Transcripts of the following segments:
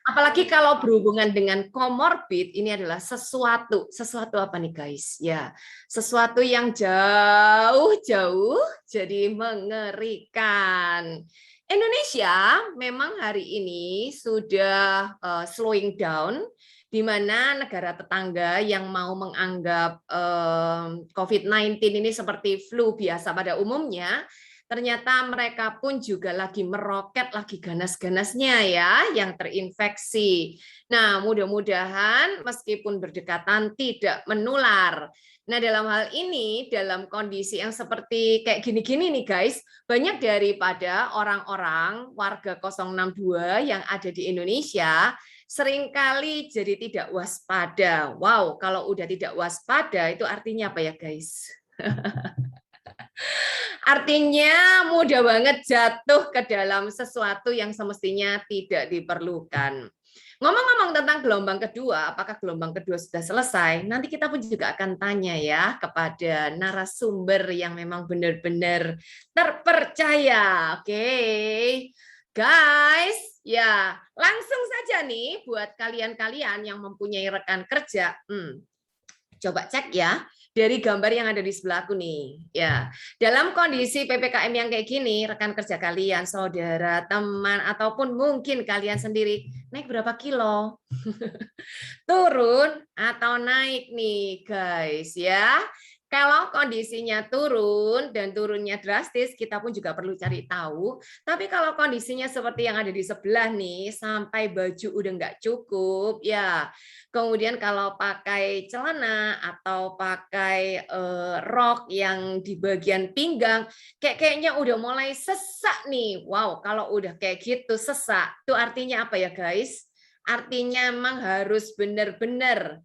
Apalagi kalau berhubungan dengan komorbid, ini adalah sesuatu apa nih guys? Ya, sesuatu yang jauh-jauh jadi mengerikan. Indonesia memang hari ini sudah slowing down, di mana negara tetangga yang mau menganggap COVID-19 ini seperti flu biasa pada umumnya, ternyata mereka pun juga lagi meroket, lagi ganas-ganasnya ya, yang terinfeksi. Nah, mudah-mudahan meskipun berdekatan tidak menular. Nah, dalam hal ini, dalam kondisi yang seperti kayak gini-gini nih guys, banyak daripada orang-orang warga 062 yang ada di Indonesia, seringkali jadi tidak waspada. Wow, kalau udah tidak waspada, itu artinya apa ya guys? Artinya mudah banget jatuh ke dalam sesuatu yang semestinya tidak diperlukan. Ngomong-ngomong tentang gelombang kedua, apakah gelombang kedua sudah selesai? Nanti kita pun juga akan tanya ya kepada narasumber yang memang benar-benar terpercaya. Oke, guys, ya langsung saja nih buat kalian-kalian yang mempunyai rekan kerja. Coba cek ya dari gambar yang ada di sebelahku nih. Ya, dalam kondisi PPKM yang kayak gini, rekan kerja kalian, saudara, teman, ataupun mungkin kalian sendiri naik berapa kilo? Turun atau naik nih, guys ya. Kalau kondisinya turun dan turunnya drastis, kita pun juga perlu cari tahu. Tapi kalau kondisinya seperti yang ada di sebelah nih, sampai baju udah nggak cukup, ya. Kemudian kalau pakai celana atau pakai rok yang di bagian pinggang, kayaknya udah mulai sesak nih. Wow, kalau udah kayak gitu sesak, itu artinya apa ya guys? Artinya memang harus benar-benar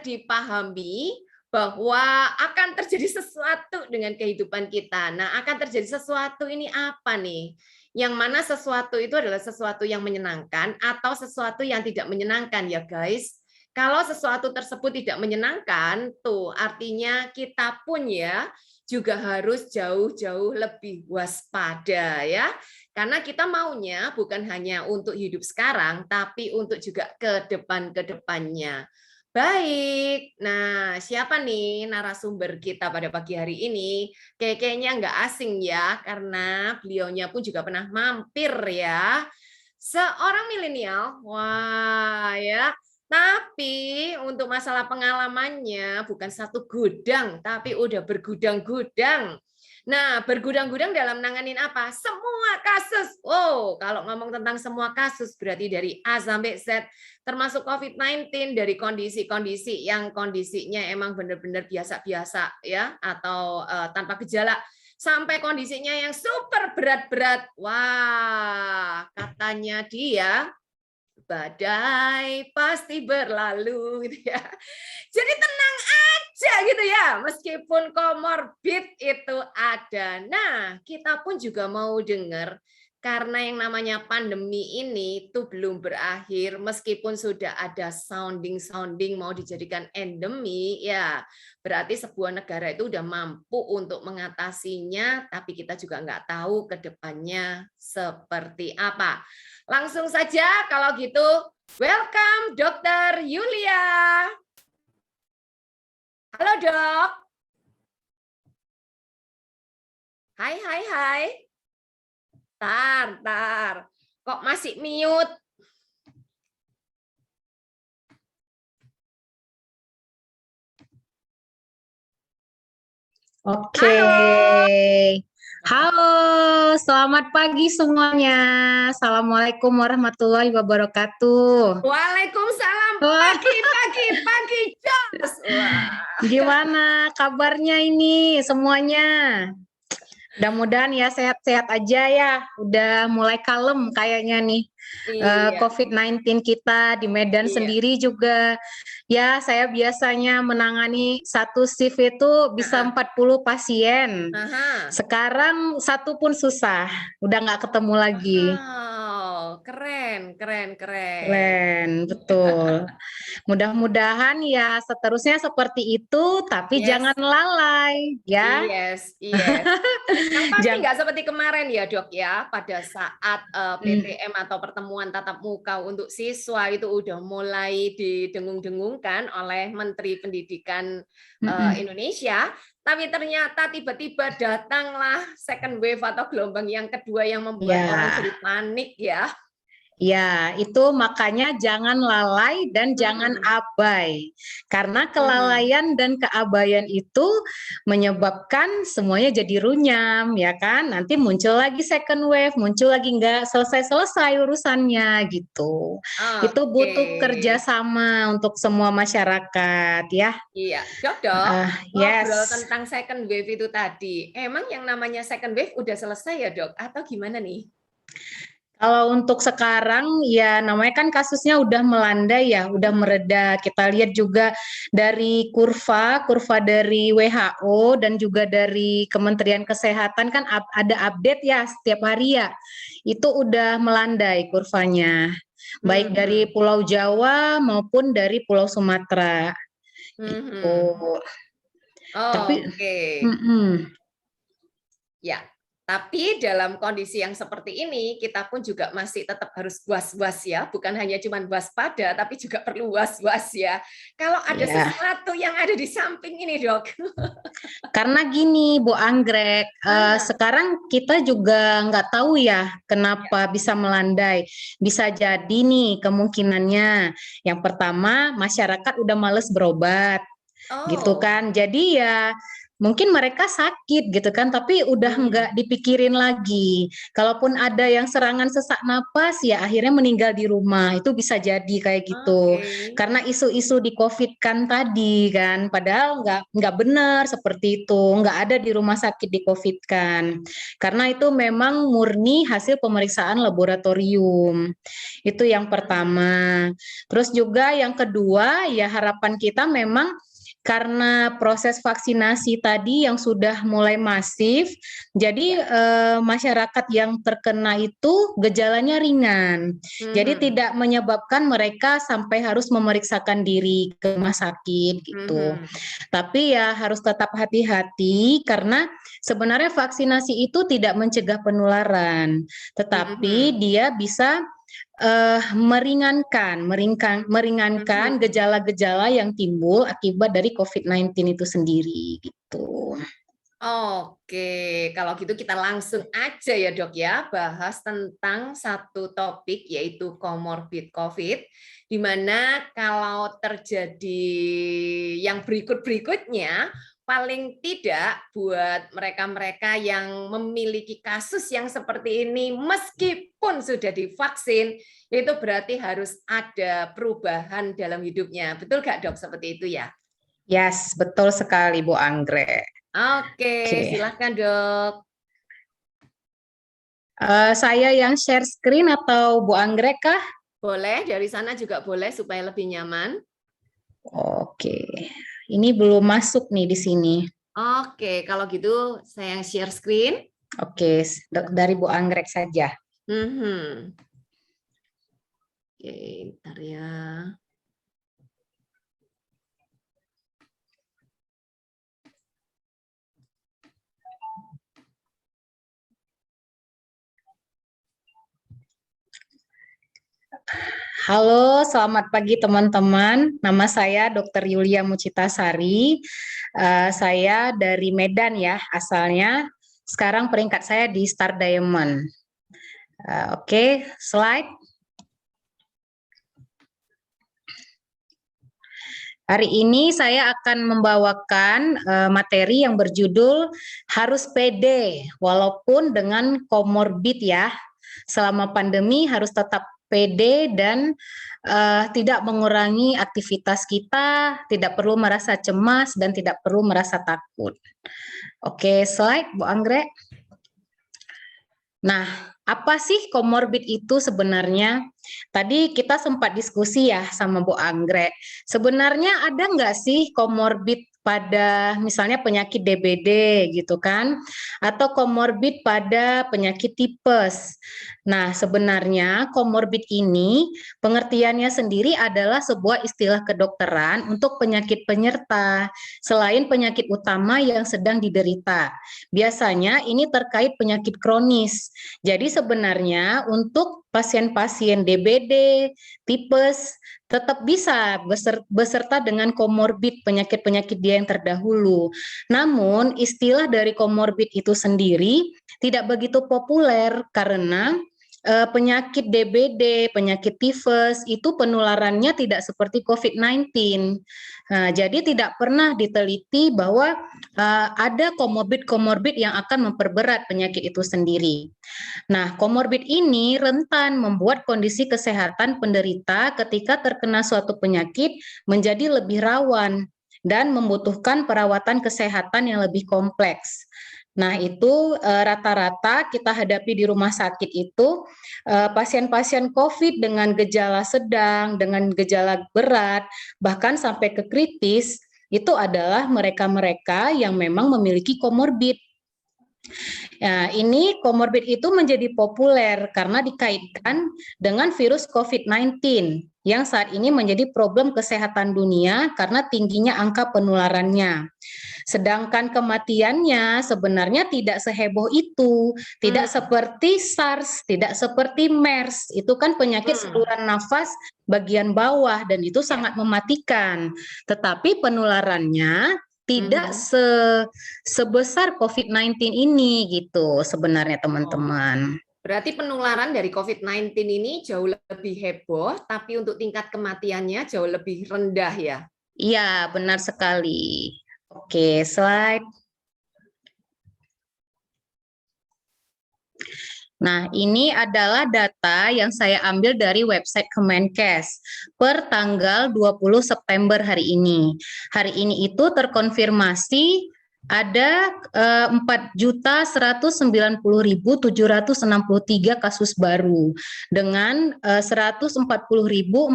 dipahami bahwa akan terjadi sesuatu dengan kehidupan kita. Nah, akan terjadi sesuatu ini apa nih? Yang mana sesuatu itu adalah sesuatu yang menyenangkan atau sesuatu yang tidak menyenangkan ya guys. Kalau sesuatu tersebut tidak menyenangkan, tuh artinya kita pun ya juga harus jauh-jauh lebih waspada ya. Karena kita maunya bukan hanya untuk hidup sekarang, tapi untuk juga ke depan-kedepannya. Baik, nah siapa nih narasumber kita pada pagi hari ini? Kayaknya nggak asing ya, karena beliaunya pun juga pernah mampir ya. Seorang milenial, wah ya. Tapi untuk masalah pengalamannya bukan satu gudang, tapi udah bergudang-gudang. Nah, bergudang-gudang dalam nanganin apa? Semua kasus. Oh, kalau ngomong tentang semua kasus berarti dari A sampai Z, termasuk COVID-19, dari kondisi-kondisi yang kondisinya emang benar-benar biasa-biasa ya, atau tanpa gejala, sampai kondisinya yang super berat-berat. Wah, katanya dia badai pasti berlalu gitu ya. Jadi tenang aja gitu ya, meskipun komorbid itu ada. Nah, kita pun juga mau dengar karena yang namanya pandemi ini tuh belum berakhir, meskipun sudah ada sounding mau dijadikan endemi, ya berarti sebuah negara itu udah mampu untuk mengatasinya, tapi kita juga nggak tahu ke depannya seperti apa. Langsung saja kalau gitu, welcome Dokter Yulia. Halo dok. Hai. Tar. Kok masih mute? Oke. Halo, selamat pagi semuanya. Assalamualaikum warahmatullahi wabarakatuh. Waalaikumsalam. Pagi. Jos. Gimana kabarnya ini semuanya? Mudah-mudahan ya sehat-sehat aja ya. Udah mulai kalem kayaknya nih. Iya. COVID-19 kita di Medan sendiri juga. Ya, saya biasanya menangani satu shift itu bisa 40 pasien. Sekarang satu pun susah. Udah nggak ketemu lagi. Wow, keren. Keren, betul. Mudah-mudahan ya seterusnya seperti itu, tapi jangan lalai ya. Yes, yes. Yang pasti nggak seperti kemarin ya dok ya, pada saat PTM atau pertemuan tatap muka untuk siswa itu udah mulai didengung-dengungkan oleh Menteri Pendidikan Indonesia, tapi ternyata tiba-tiba datanglah second wave atau gelombang yang kedua yang membuat orang jadi panik ya. Ya, itu makanya jangan lalai dan jangan abai. Karena kelalaian dan keabaian itu menyebabkan semuanya jadi runyam, ya kan? Nanti muncul lagi second wave, muncul lagi nggak selesai-selesai urusannya gitu. Itu butuh kerjasama untuk semua masyarakat, ya. Iya, dok, ngobrol tentang second wave itu tadi. Emang yang namanya second wave udah selesai ya dok? Atau gimana nih? Kalau untuk sekarang ya namanya kan kasusnya udah melandai ya, udah mereda. Kita lihat juga dari kurva dari WHO dan juga dari Kementerian Kesehatan kan ada update ya setiap hari ya. Itu udah melandai kurvanya. Baik dari Pulau Jawa maupun dari Pulau Sumatera. Itu. Tapi ya. Tapi dalam kondisi yang seperti ini, kita pun juga masih tetap harus was-was ya, bukan hanya cuma waspada, tapi juga perlu was-was ya. Kalau ada sesuatu yang ada di samping ini, dok. Karena gini, Bu Anggrek, sekarang kita juga nggak tahu ya kenapa bisa melandai. Bisa jadi nih kemungkinannya. Yang pertama, masyarakat udah males berobat, gitu kan. Jadi ya mungkin mereka sakit gitu kan, tapi udah nggak dipikirin lagi. Kalaupun ada yang serangan sesak napas, ya akhirnya meninggal di rumah. Itu bisa jadi kayak gitu. Karena isu-isu di COVID kan tadi kan, padahal nggak benar seperti itu. Nggak ada di rumah sakit di COVID kan. Karena itu memang murni hasil pemeriksaan laboratorium. Itu yang pertama. Terus juga yang kedua, ya harapan kita memang karena proses vaksinasi tadi yang sudah mulai masif, jadi masyarakat yang terkena itu gejalanya ringan. Jadi tidak menyebabkan mereka sampai harus memeriksakan diri ke rumah sakit gitu. Tapi ya harus tetap hati-hati karena sebenarnya vaksinasi itu tidak mencegah penularan, tetapi dia bisa meringankan gejala-gejala yang timbul akibat dari COVID-19 itu sendiri gitu. Oke, kalau gitu kita langsung aja ya dok ya, bahas tentang satu topik yaitu comorbid COVID, di mana kalau terjadi yang berikut-berikutnya, paling tidak buat mereka-mereka yang memiliki kasus yang seperti ini, meskipun sudah divaksin, itu berarti harus ada perubahan dalam hidupnya. Betul nggak dok seperti itu ya? Yes, betul sekali Bu Anggrek. Oke, silahkan dok. Saya yang share screen atau Bu Anggrek kah? Boleh, dari sana juga boleh supaya lebih nyaman. Oke, ini belum masuk nih di sini. Oke, kalau gitu saya yang share screen. Oke, dari Bu Anggrek saja. Oke, bentar ya. Halo, selamat pagi teman-teman. Nama saya Dr. Yulia Mucitasari. Saya dari Medan ya asalnya. Sekarang peringkat saya di Star Diamond. Oke, slide. Hari ini saya akan membawakan materi yang berjudul harus pede walaupun dengan komorbid ya. Selama pandemi harus tetap pede dan tidak mengurangi aktivitas kita, tidak perlu merasa cemas dan tidak perlu merasa takut. Oke, slide Bu Anggrek. Nah, Apa sih komorbid itu sebenarnya? Tadi kita sempat diskusi ya sama Bu Anggrek. Sebenarnya ada nggak sih komorbid pada misalnya penyakit DBD gitu kan? Atau komorbid pada penyakit tipes. Nah, sebenarnya komorbid ini pengertiannya sendiri adalah sebuah istilah kedokteran untuk penyakit penyerta selain penyakit utama yang sedang diderita. Biasanya ini terkait penyakit kronis. Jadi sebenarnya untuk pasien-pasien DBD, tipes, tetap bisa beserta dengan komorbid penyakit-penyakit dia yang terdahulu. Namun istilah dari komorbid itu sendiri tidak begitu populer karena penyakit DBD, penyakit tifus itu penularannya tidak seperti COVID-19. Nah, jadi tidak pernah diteliti bahwa ada komorbid-komorbid yang akan memperberat penyakit itu sendiri. Nah, komorbid ini rentan membuat kondisi kesehatan penderita ketika terkena suatu penyakit menjadi lebih rawan dan membutuhkan perawatan kesehatan yang lebih kompleks. Nah, itu rata-rata kita hadapi di rumah sakit itu pasien-pasien COVID dengan gejala sedang, dengan gejala berat, bahkan sampai ke kritis, itu adalah mereka-mereka yang memang memiliki komorbid. Ya, ini komorbid itu menjadi populer karena dikaitkan dengan virus COVID-19 yang saat ini menjadi problem kesehatan dunia karena tingginya angka penularannya. Sedangkan kematiannya sebenarnya tidak seheboh itu, tidak seperti SARS, tidak seperti MERS. Itu kan penyakit saluran nafas bagian bawah dan itu sangat mematikan. Tetapi penularannya tidak sebesar COVID-19 ini gitu sebenarnya teman-teman. Berarti penularan dari COVID-19 ini jauh lebih heboh, tapi untuk tingkat kematiannya jauh lebih rendah ya? Iya, benar sekali. Oke, slide. Nah, ini adalah data yang saya ambil dari website Kemenkes per tanggal 20 September hari ini. Hari ini itu terkonfirmasi ada 4.190.763 kasus baru dengan 140.468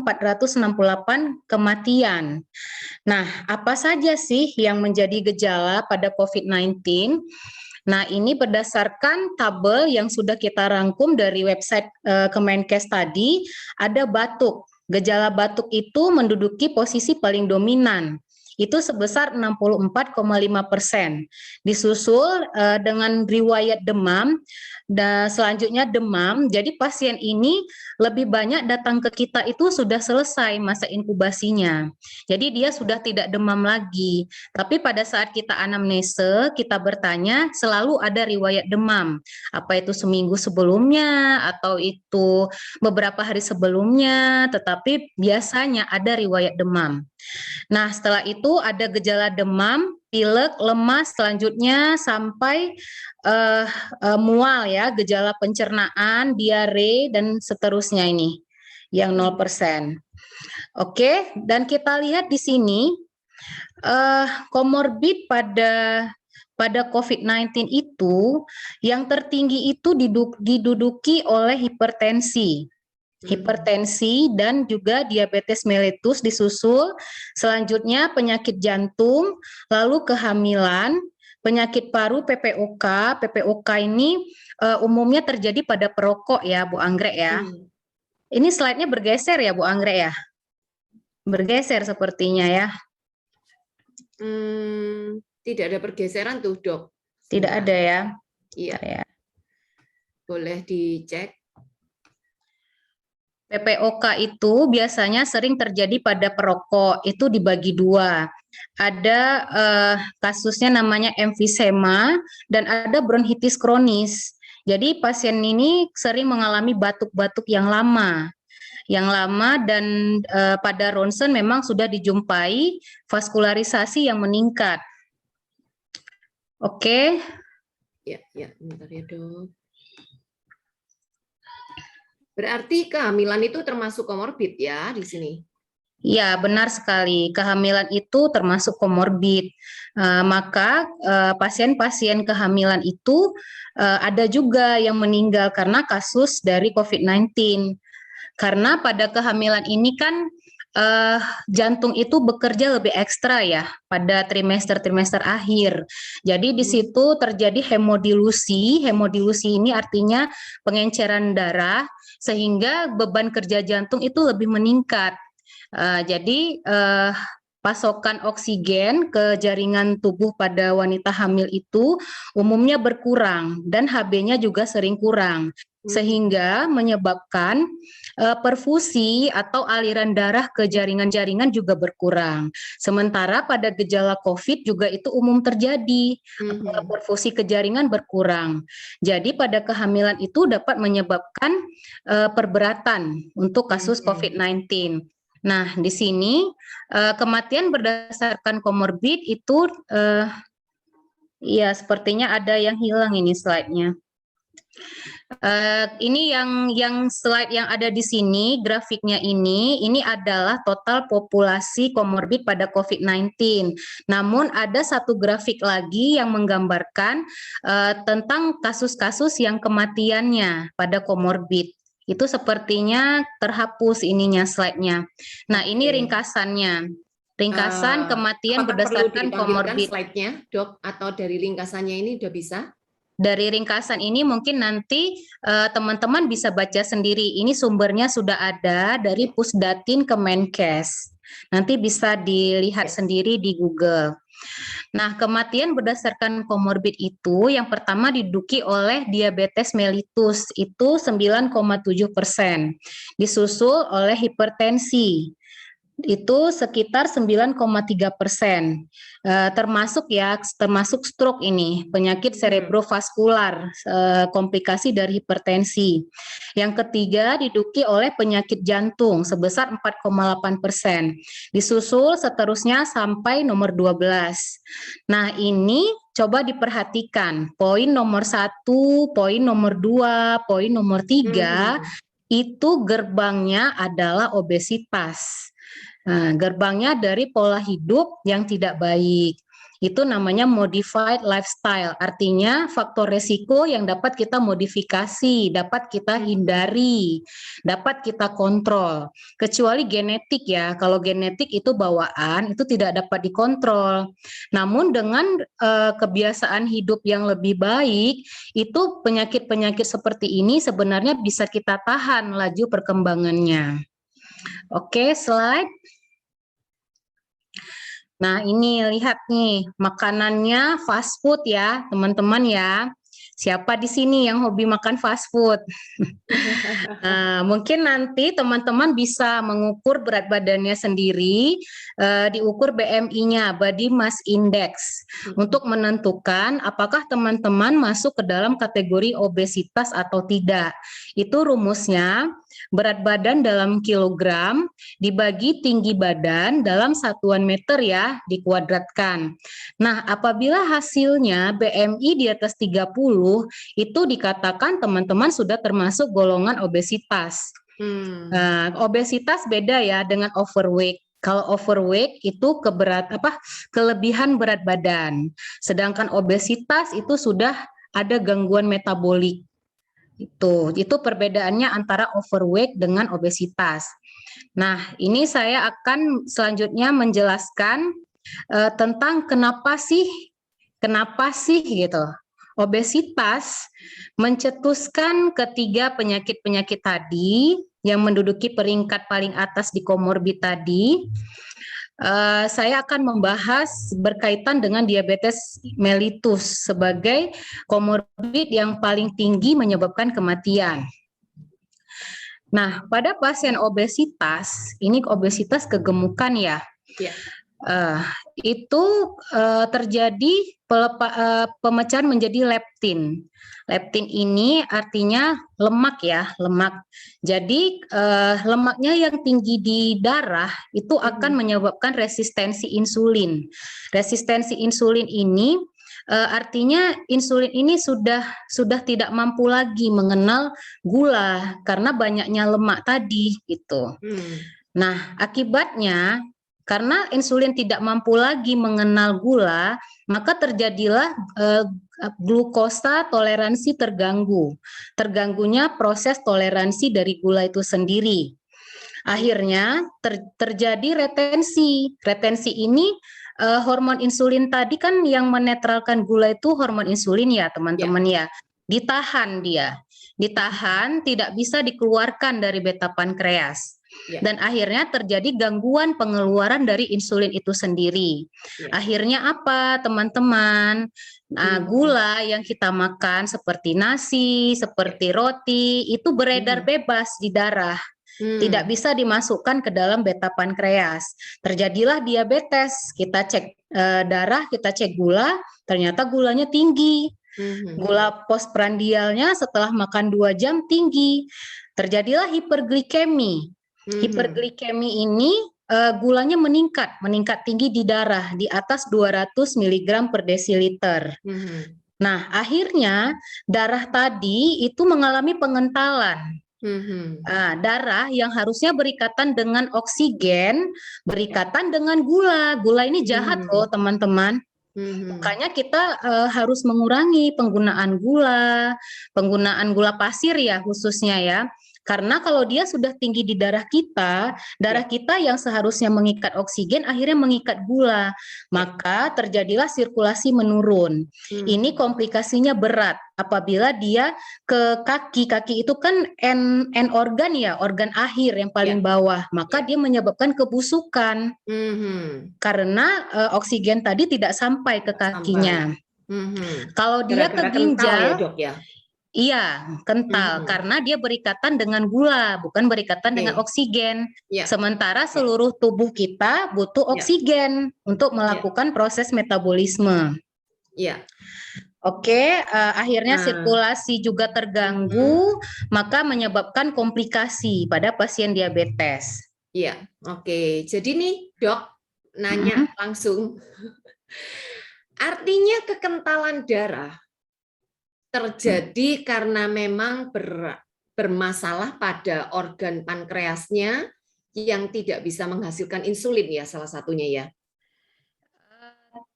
kematian. Nah, apa saja sih yang menjadi gejala pada COVID-19? Nah, ini berdasarkan tabel yang sudah kita rangkum dari website Kemenkes tadi, ada batuk. Gejala batuk itu menduduki posisi paling dominan. Itu sebesar 64,5%. Disusul dengan riwayat demam, dan selanjutnya demam. Jadi pasien ini lebih banyak datang ke kita itu sudah selesai masa inkubasinya. Jadi dia sudah tidak demam lagi. Tapi pada saat kita anamnese, kita bertanya selalu ada riwayat demam. Apa itu seminggu sebelumnya atau itu beberapa hari sebelumnya, tetapi biasanya ada riwayat demam. Nah, setelah itu ada gejala demam, pilek, lemas, selanjutnya sampai mual ya, gejala pencernaan, diare, dan seterusnya ini yang 0%. Oke, dan kita lihat di sini komorbid pada COVID-19 itu yang tertinggi itu diduduki oleh hipertensi dan juga diabetes mellitus disusul, selanjutnya penyakit jantung, lalu kehamilan, penyakit paru, PPOK. PPOK ini umumnya terjadi pada perokok ya, Bu Anggrek ya. Ini slide-nya bergeser ya, Bu Anggrek ya? Bergeser sepertinya ya. Tidak ada pergeseran tuh, Dok. Tidak ada ya? Iya. Boleh dicek. PPOK itu biasanya sering terjadi pada perokok, itu dibagi dua. Ada kasusnya namanya emfisema dan ada bronkitis kronis. Jadi pasien ini sering mengalami batuk-batuk yang lama dan pada ronsen memang sudah dijumpai vaskularisasi yang meningkat. Oke. Ya, bentar ya, Dok. Berarti kehamilan itu termasuk komorbid ya di sini? Ya, benar sekali. Kehamilan itu termasuk komorbid. Maka pasien-pasien kehamilan itu ada juga yang meninggal karena kasus dari COVID-19. Karena pada kehamilan ini kan eh, jantung itu bekerja lebih ekstra ya pada trimester-trimester akhir. Jadi di situ terjadi hemodilusi. Hemodilusi ini artinya pengenceran darah sehingga beban kerja jantung itu lebih meningkat. Jadi pasokan oksigen ke jaringan tubuh pada wanita hamil itu umumnya berkurang dan HB-nya juga sering kurang, sehingga menyebabkan perfusi atau aliran darah ke jaringan-jaringan juga berkurang. Sementara pada gejala COVID juga itu umum terjadi, perfusi ke jaringan berkurang. Jadi pada kehamilan itu dapat menyebabkan perberatan untuk kasus COVID-19. Nah, di sini kematian berdasarkan komorbid itu ya sepertinya ada yang hilang ini slide-nya. Ini yang slide yang ada di sini, grafiknya ini adalah total populasi komorbid pada COVID-19. Namun ada satu grafik lagi yang menggambarkan tentang kasus-kasus yang kematiannya pada komorbid. Itu sepertinya terhapus ininya slide-nya. Nah, ini ringkasannya. Ringkasan kematian berdasarkan komorbid. Slide-nya, Dok, atau dari ringkasannya ini udah bisa? Dari ringkasan ini mungkin nanti teman-teman bisa baca sendiri. Ini sumbernya sudah ada dari Pusdatin Kemenkes. Nanti bisa dilihat sendiri di Google. Nah, kematian berdasarkan komorbid itu yang pertama diduduki oleh diabetes mellitus itu 9,7%. Disusul oleh hipertensi itu sekitar 9,3%, termasuk stroke ini, penyakit cerebrovaskular, komplikasi dari hipertensi. Yang ketiga diduduki oleh penyakit jantung sebesar 4,8%, disusul seterusnya sampai nomor 12. Nah, ini coba diperhatikan, poin nomor 1, poin nomor 2, poin nomor 3, itu gerbangnya adalah obesitas. Nah, gerbangnya dari pola hidup yang tidak baik. Itu namanya modified lifestyle. Artinya faktor resiko yang dapat kita modifikasi, dapat kita hindari, dapat kita kontrol. Kecuali genetik ya. Kalau genetik itu bawaan, itu tidak dapat dikontrol. Namun dengan kebiasaan hidup yang lebih baik, itu penyakit-penyakit seperti ini sebenarnya bisa kita tahan laju perkembangannya. Oke, slide. Nah, ini lihat nih, makanannya fast food ya, teman-teman ya. Siapa di sini yang hobi makan fast food? Mungkin nanti teman-teman bisa mengukur berat badannya sendiri, diukur BMI-nya, Body Mass Index, untuk menentukan apakah teman-teman masuk ke dalam kategori obesitas atau tidak. Itu rumusnya, berat badan dalam kilogram dibagi tinggi badan dalam satuan meter ya, dikuadratkan. Nah, apabila hasilnya BMI di atas 30, itu dikatakan teman-teman sudah termasuk golongan obesitas. Obesitas beda ya dengan overweight. Kalau overweight itu kelebihan berat badan. Sedangkan obesitas itu sudah ada gangguan metabolik. Itu perbedaannya antara overweight dengan obesitas. Nah, ini saya akan selanjutnya menjelaskan tentang kenapa sih gitu. Obesitas mencetuskan ketiga penyakit-penyakit tadi yang menduduki peringkat paling atas di komorbid tadi. Saya akan membahas berkaitan dengan diabetes mellitus sebagai komorbid yang paling tinggi menyebabkan kematian. Nah, pada pasien obesitas, ini obesitas kegemukan ya. Itu terjadi pemecahan menjadi leptin. Leptin ini artinya lemak ya, lemak. Jadi lemaknya yang tinggi di darah itu akan menyebabkan resistensi insulin. Resistensi insulin ini artinya insulin ini sudah tidak mampu lagi mengenal gula karena banyaknya lemak tadi gitu. Nah, akibatnya karena insulin tidak mampu lagi mengenal gula, maka terjadilah glukosa toleransi terganggu. Terganggunya proses toleransi dari gula itu sendiri. Akhirnya terjadi retensi. Retensi ini hormon insulin tadi kan yang menetralkan gula itu hormon insulin ya teman-teman ya. Ditahan dia. Ditahan, tidak bisa dikeluarkan dari beta pankreas. Dan akhirnya terjadi gangguan pengeluaran dari insulin itu sendiri. Akhirnya apa teman-teman? Nah, gula yang kita makan seperti nasi, seperti roti, itu beredar bebas di darah. Tidak bisa dimasukkan ke dalam beta pankreas. Terjadilah diabetes. Kita cek darah, kita cek gula, ternyata gulanya tinggi. Gula postprandialnya setelah makan 2 jam tinggi. Terjadilah hiperglikemi. Hiperglikemi ini gulanya meningkat tinggi di darah di atas 200 mg per desiliter. Nah, akhirnya darah tadi itu mengalami pengentalan. Darah yang harusnya berikatan dengan oksigen, berikatan dengan gula. Gula ini jahat loh teman-teman. Makanya kita harus mengurangi penggunaan gula pasir ya khususnya ya. Karena kalau dia sudah tinggi di darah kita yang seharusnya mengikat oksigen akhirnya mengikat gula. Maka terjadilah sirkulasi menurun. Ini komplikasinya berat apabila dia ke kaki itu kan end organ ya, organ akhir yang paling bawah. Maka dia menyebabkan kebusukan. Karena oksigen tadi tidak sampai ke kakinya. Kalau dia ke ginjal, iya, kental karena dia berikatan dengan gula, bukan berikatan dengan oksigen. Sementara seluruh tubuh kita butuh oksigen untuk melakukan proses metabolisme. Oke, akhirnya sirkulasi juga terganggu, maka menyebabkan komplikasi pada pasien diabetes. Iya, oke. Jadi nih, Dok, nanya langsung. Artinya kekentalan darah terjadi karena memang bermasalah pada organ pankreasnya yang tidak bisa menghasilkan insulin ya salah satunya ya.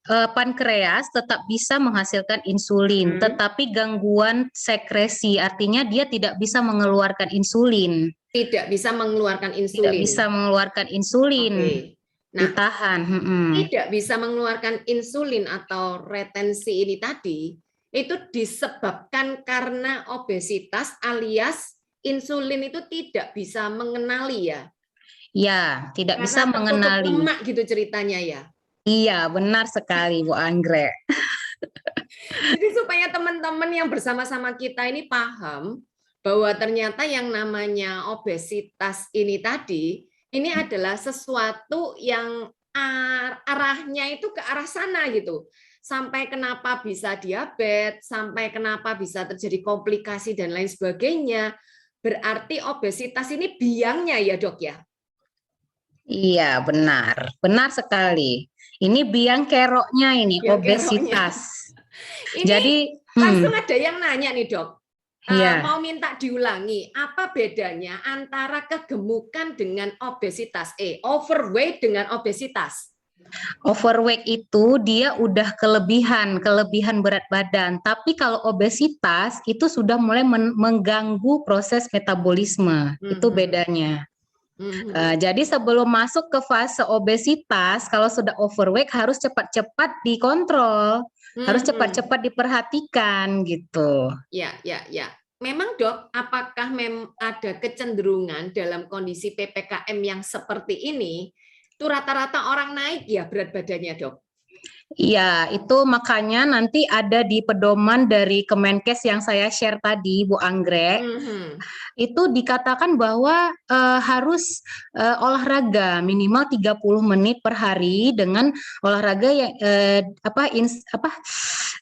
Pankreas tetap bisa menghasilkan insulin, tetapi gangguan sekresi artinya dia tidak bisa mengeluarkan insulin. Tidak bisa mengeluarkan insulin. Tidak bisa mengeluarkan insulin. Nah, ditahan. Tidak bisa mengeluarkan insulin atau retensi ini tadi itu disebabkan karena obesitas alias insulin itu tidak bisa mengenali ya. Ya, tidak karena bisa mengenali. Lemak gitu ceritanya ya. Iya, benar sekali Bu Anggrek. Jadi supaya teman-teman yang bersama-sama kita ini paham bahwa ternyata yang namanya obesitas ini tadi ini adalah sesuatu yang arahnya itu ke arah sana gitu. Sampai kenapa bisa diabetes, sampai kenapa bisa terjadi komplikasi dan lain sebagainya. Berarti obesitas ini biangnya ya, Dok ya? Iya, benar. Benar sekali. Ini biang keroknya ini, biang obesitas. Ini jadi langsung ada yang nanya nih, Dok. Mau minta diulangi, apa bedanya antara kegemukan dengan obesitas? Overweight dengan obesitas. Overweight itu dia udah kelebihan berat badan. Tapi kalau obesitas itu sudah mulai mengganggu proses metabolisme. Itu bedanya. Jadi sebelum masuk ke fase obesitas, kalau sudah overweight harus cepat-cepat dikontrol, harus cepat-cepat diperhatikan gitu. Ya. Memang Dok, apakah ada kecenderungan dalam kondisi PPKM yang seperti ini, itu rata-rata orang naik ya berat badannya, Dok? Iya, itu makanya nanti ada di pedoman dari Kemenkes yang saya share tadi, Bu Anggrek. Itu dikatakan bahwa harus olahraga minimal 30 menit per hari dengan olahraga yang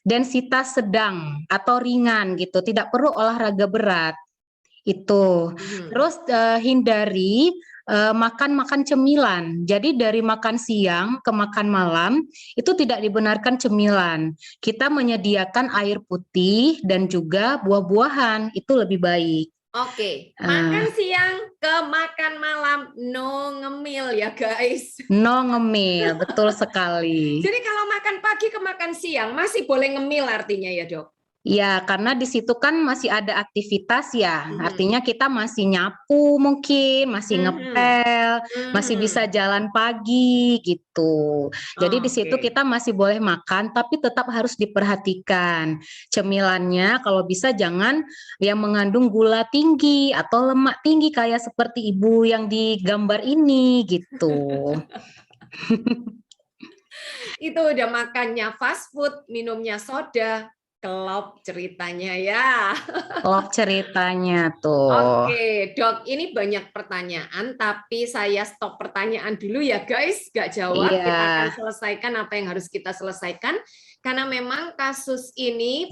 densitas sedang atau ringan gitu, tidak perlu olahraga berat. Itu. Terus hindari makan cemilan. Jadi dari makan siang ke makan malam itu tidak dibenarkan cemilan. Kita menyediakan air putih dan juga buah-buahan itu lebih baik. Oke, makan siang ke makan malam no ngemil ya guys. No ngemil, betul sekali. Jadi kalau makan pagi ke makan siang masih boleh ngemil artinya ya dok? Ya, karena di situ kan masih ada aktivitas ya. Artinya kita masih nyapu mungkin, masih ngepel, masih bisa jalan pagi gitu. Jadi di situ kita masih boleh makan, tapi tetap harus diperhatikan. Cemilannya kalau bisa jangan yang mengandung gula tinggi atau lemak tinggi kayak seperti ibu yang di gambar ini gitu. Itu udah makannya fast food, minumnya soda, kelop ceritanya ya. Kelop ceritanya tuh. Oke, Dok, ini banyak pertanyaan, tapi saya stop pertanyaan dulu ya guys, gak jawab. Iya. Kita akan selesaikan apa yang harus kita selesaikan. Karena memang kasus ini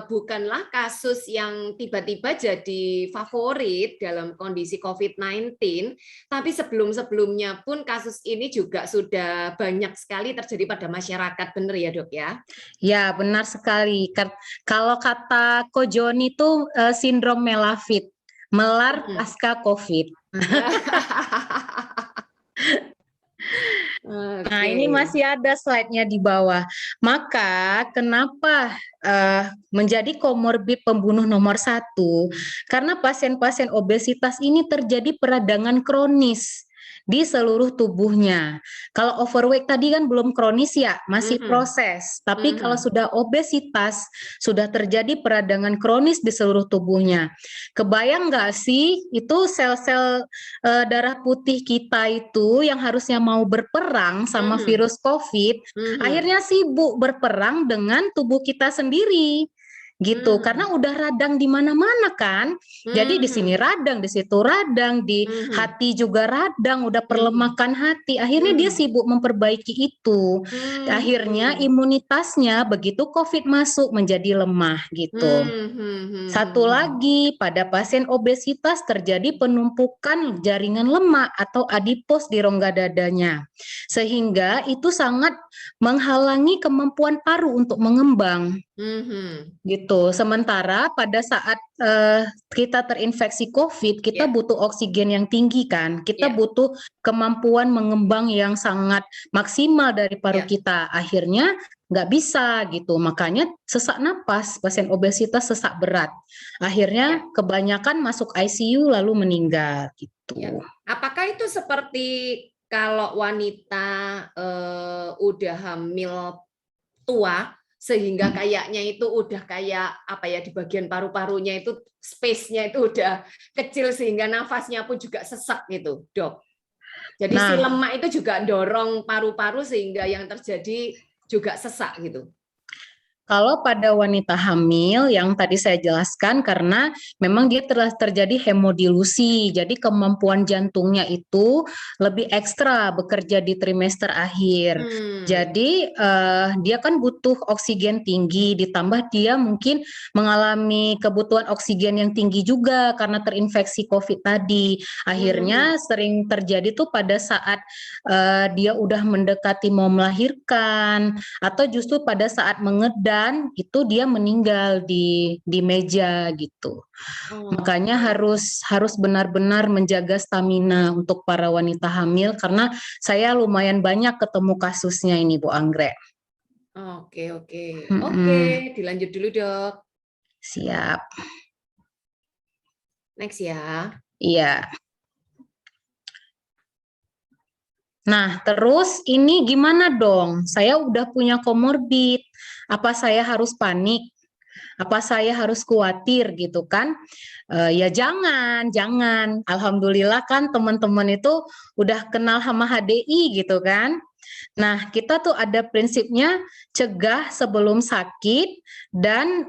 bukanlah kasus yang tiba-tiba jadi favorit dalam kondisi COVID-19, tapi sebelum-sebelumnya pun kasus ini juga sudah banyak sekali terjadi pada masyarakat, benar ya dok ya? Ya benar sekali. Kalau kata Ko Joni itu sindrom Melafit, melar pasca COVID. Nah, ini masih ada slide-nya di bawah. Maka, kenapa menjadi komorbid pembunuh nomor 1? Karena pasien-pasien obesitas ini terjadi peradangan kronis di seluruh tubuhnya. Kalau overweight tadi kan belum kronis ya, masih proses. Tapi kalau sudah obesitas, sudah terjadi peradangan kronis di seluruh tubuhnya. Kebayang nggak sih, itu sel-sel darah putih kita itu yang harusnya mau berperang sama virus COVID, akhirnya sibuk berperang dengan tubuh kita sendiri. Gitu, karena udah radang di mana-mana kan. Jadi di sini radang, di situ radang, di hati juga radang, udah perlemakan hati. Akhirnya dia sibuk memperbaiki itu. Akhirnya imunitasnya begitu COVID masuk menjadi lemah gitu. Satu lagi, pada pasien obesitas terjadi penumpukan jaringan lemak atau adipos di rongga dadanya. Sehingga itu sangat menghalangi kemampuan paru untuk mengembang. Gitu. Sementara pada saat kita terinfeksi COVID, kita butuh oksigen yang tinggi kan, kita butuh kemampuan mengembang yang sangat maksimal dari paru kita. Akhirnya nggak bisa gitu, makanya sesak napas, pasien obesitas sesak berat. Akhirnya kebanyakan masuk ICU lalu meninggal gitu. Apakah itu seperti kalau wanita udah hamil tua? Sehingga kayaknya itu udah kayak apa ya, di bagian paru-parunya itu space-nya itu udah kecil sehingga nafasnya pun juga sesak gitu, dok. Jadi si lemak itu juga dorong paru-paru sehingga yang terjadi juga sesak gitu. Kalau pada wanita hamil yang tadi saya jelaskan, karena memang dia telah terjadi hemodilusi, jadi kemampuan jantungnya itu lebih ekstra bekerja di trimester akhir. Jadi dia kan butuh oksigen tinggi, ditambah dia mungkin mengalami kebutuhan oksigen yang tinggi juga karena terinfeksi COVID tadi. Akhirnya sering terjadi tuh pada saat dia udah mendekati mau melahirkan, atau justru pada saat mengedar itu dia meninggal di meja gitu. Makanya harus benar-benar menjaga stamina untuk para wanita hamil, karena saya lumayan banyak ketemu kasusnya ini Bu Anggrek. Oke, dilanjut dulu dok. Siap. Next ya. Iya. Nah, terus ini gimana dong? Saya udah punya komorbid. Apa saya harus panik? Apa saya harus khawatir gitu kan? Ya jangan. Alhamdulillah kan teman-teman itu udah kenal sama HDI gitu kan. Nah, kita tuh ada prinsipnya cegah sebelum sakit dan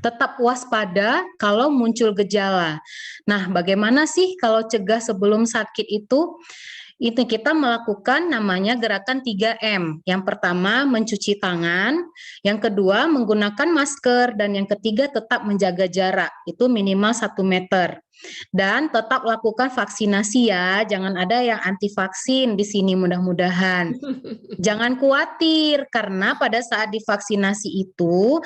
tetap waspada kalau muncul gejala. Nah, bagaimana sih kalau cegah sebelum sakit itu? Itu kita melakukan namanya gerakan 3M. Yang pertama mencuci tangan, yang kedua menggunakan masker, dan yang ketiga tetap menjaga jarak, itu minimal 1 meter. Dan tetap lakukan vaksinasi ya, jangan ada yang anti vaksin di sini mudah-mudahan. Jangan khawatir, karena pada saat divaksinasi itu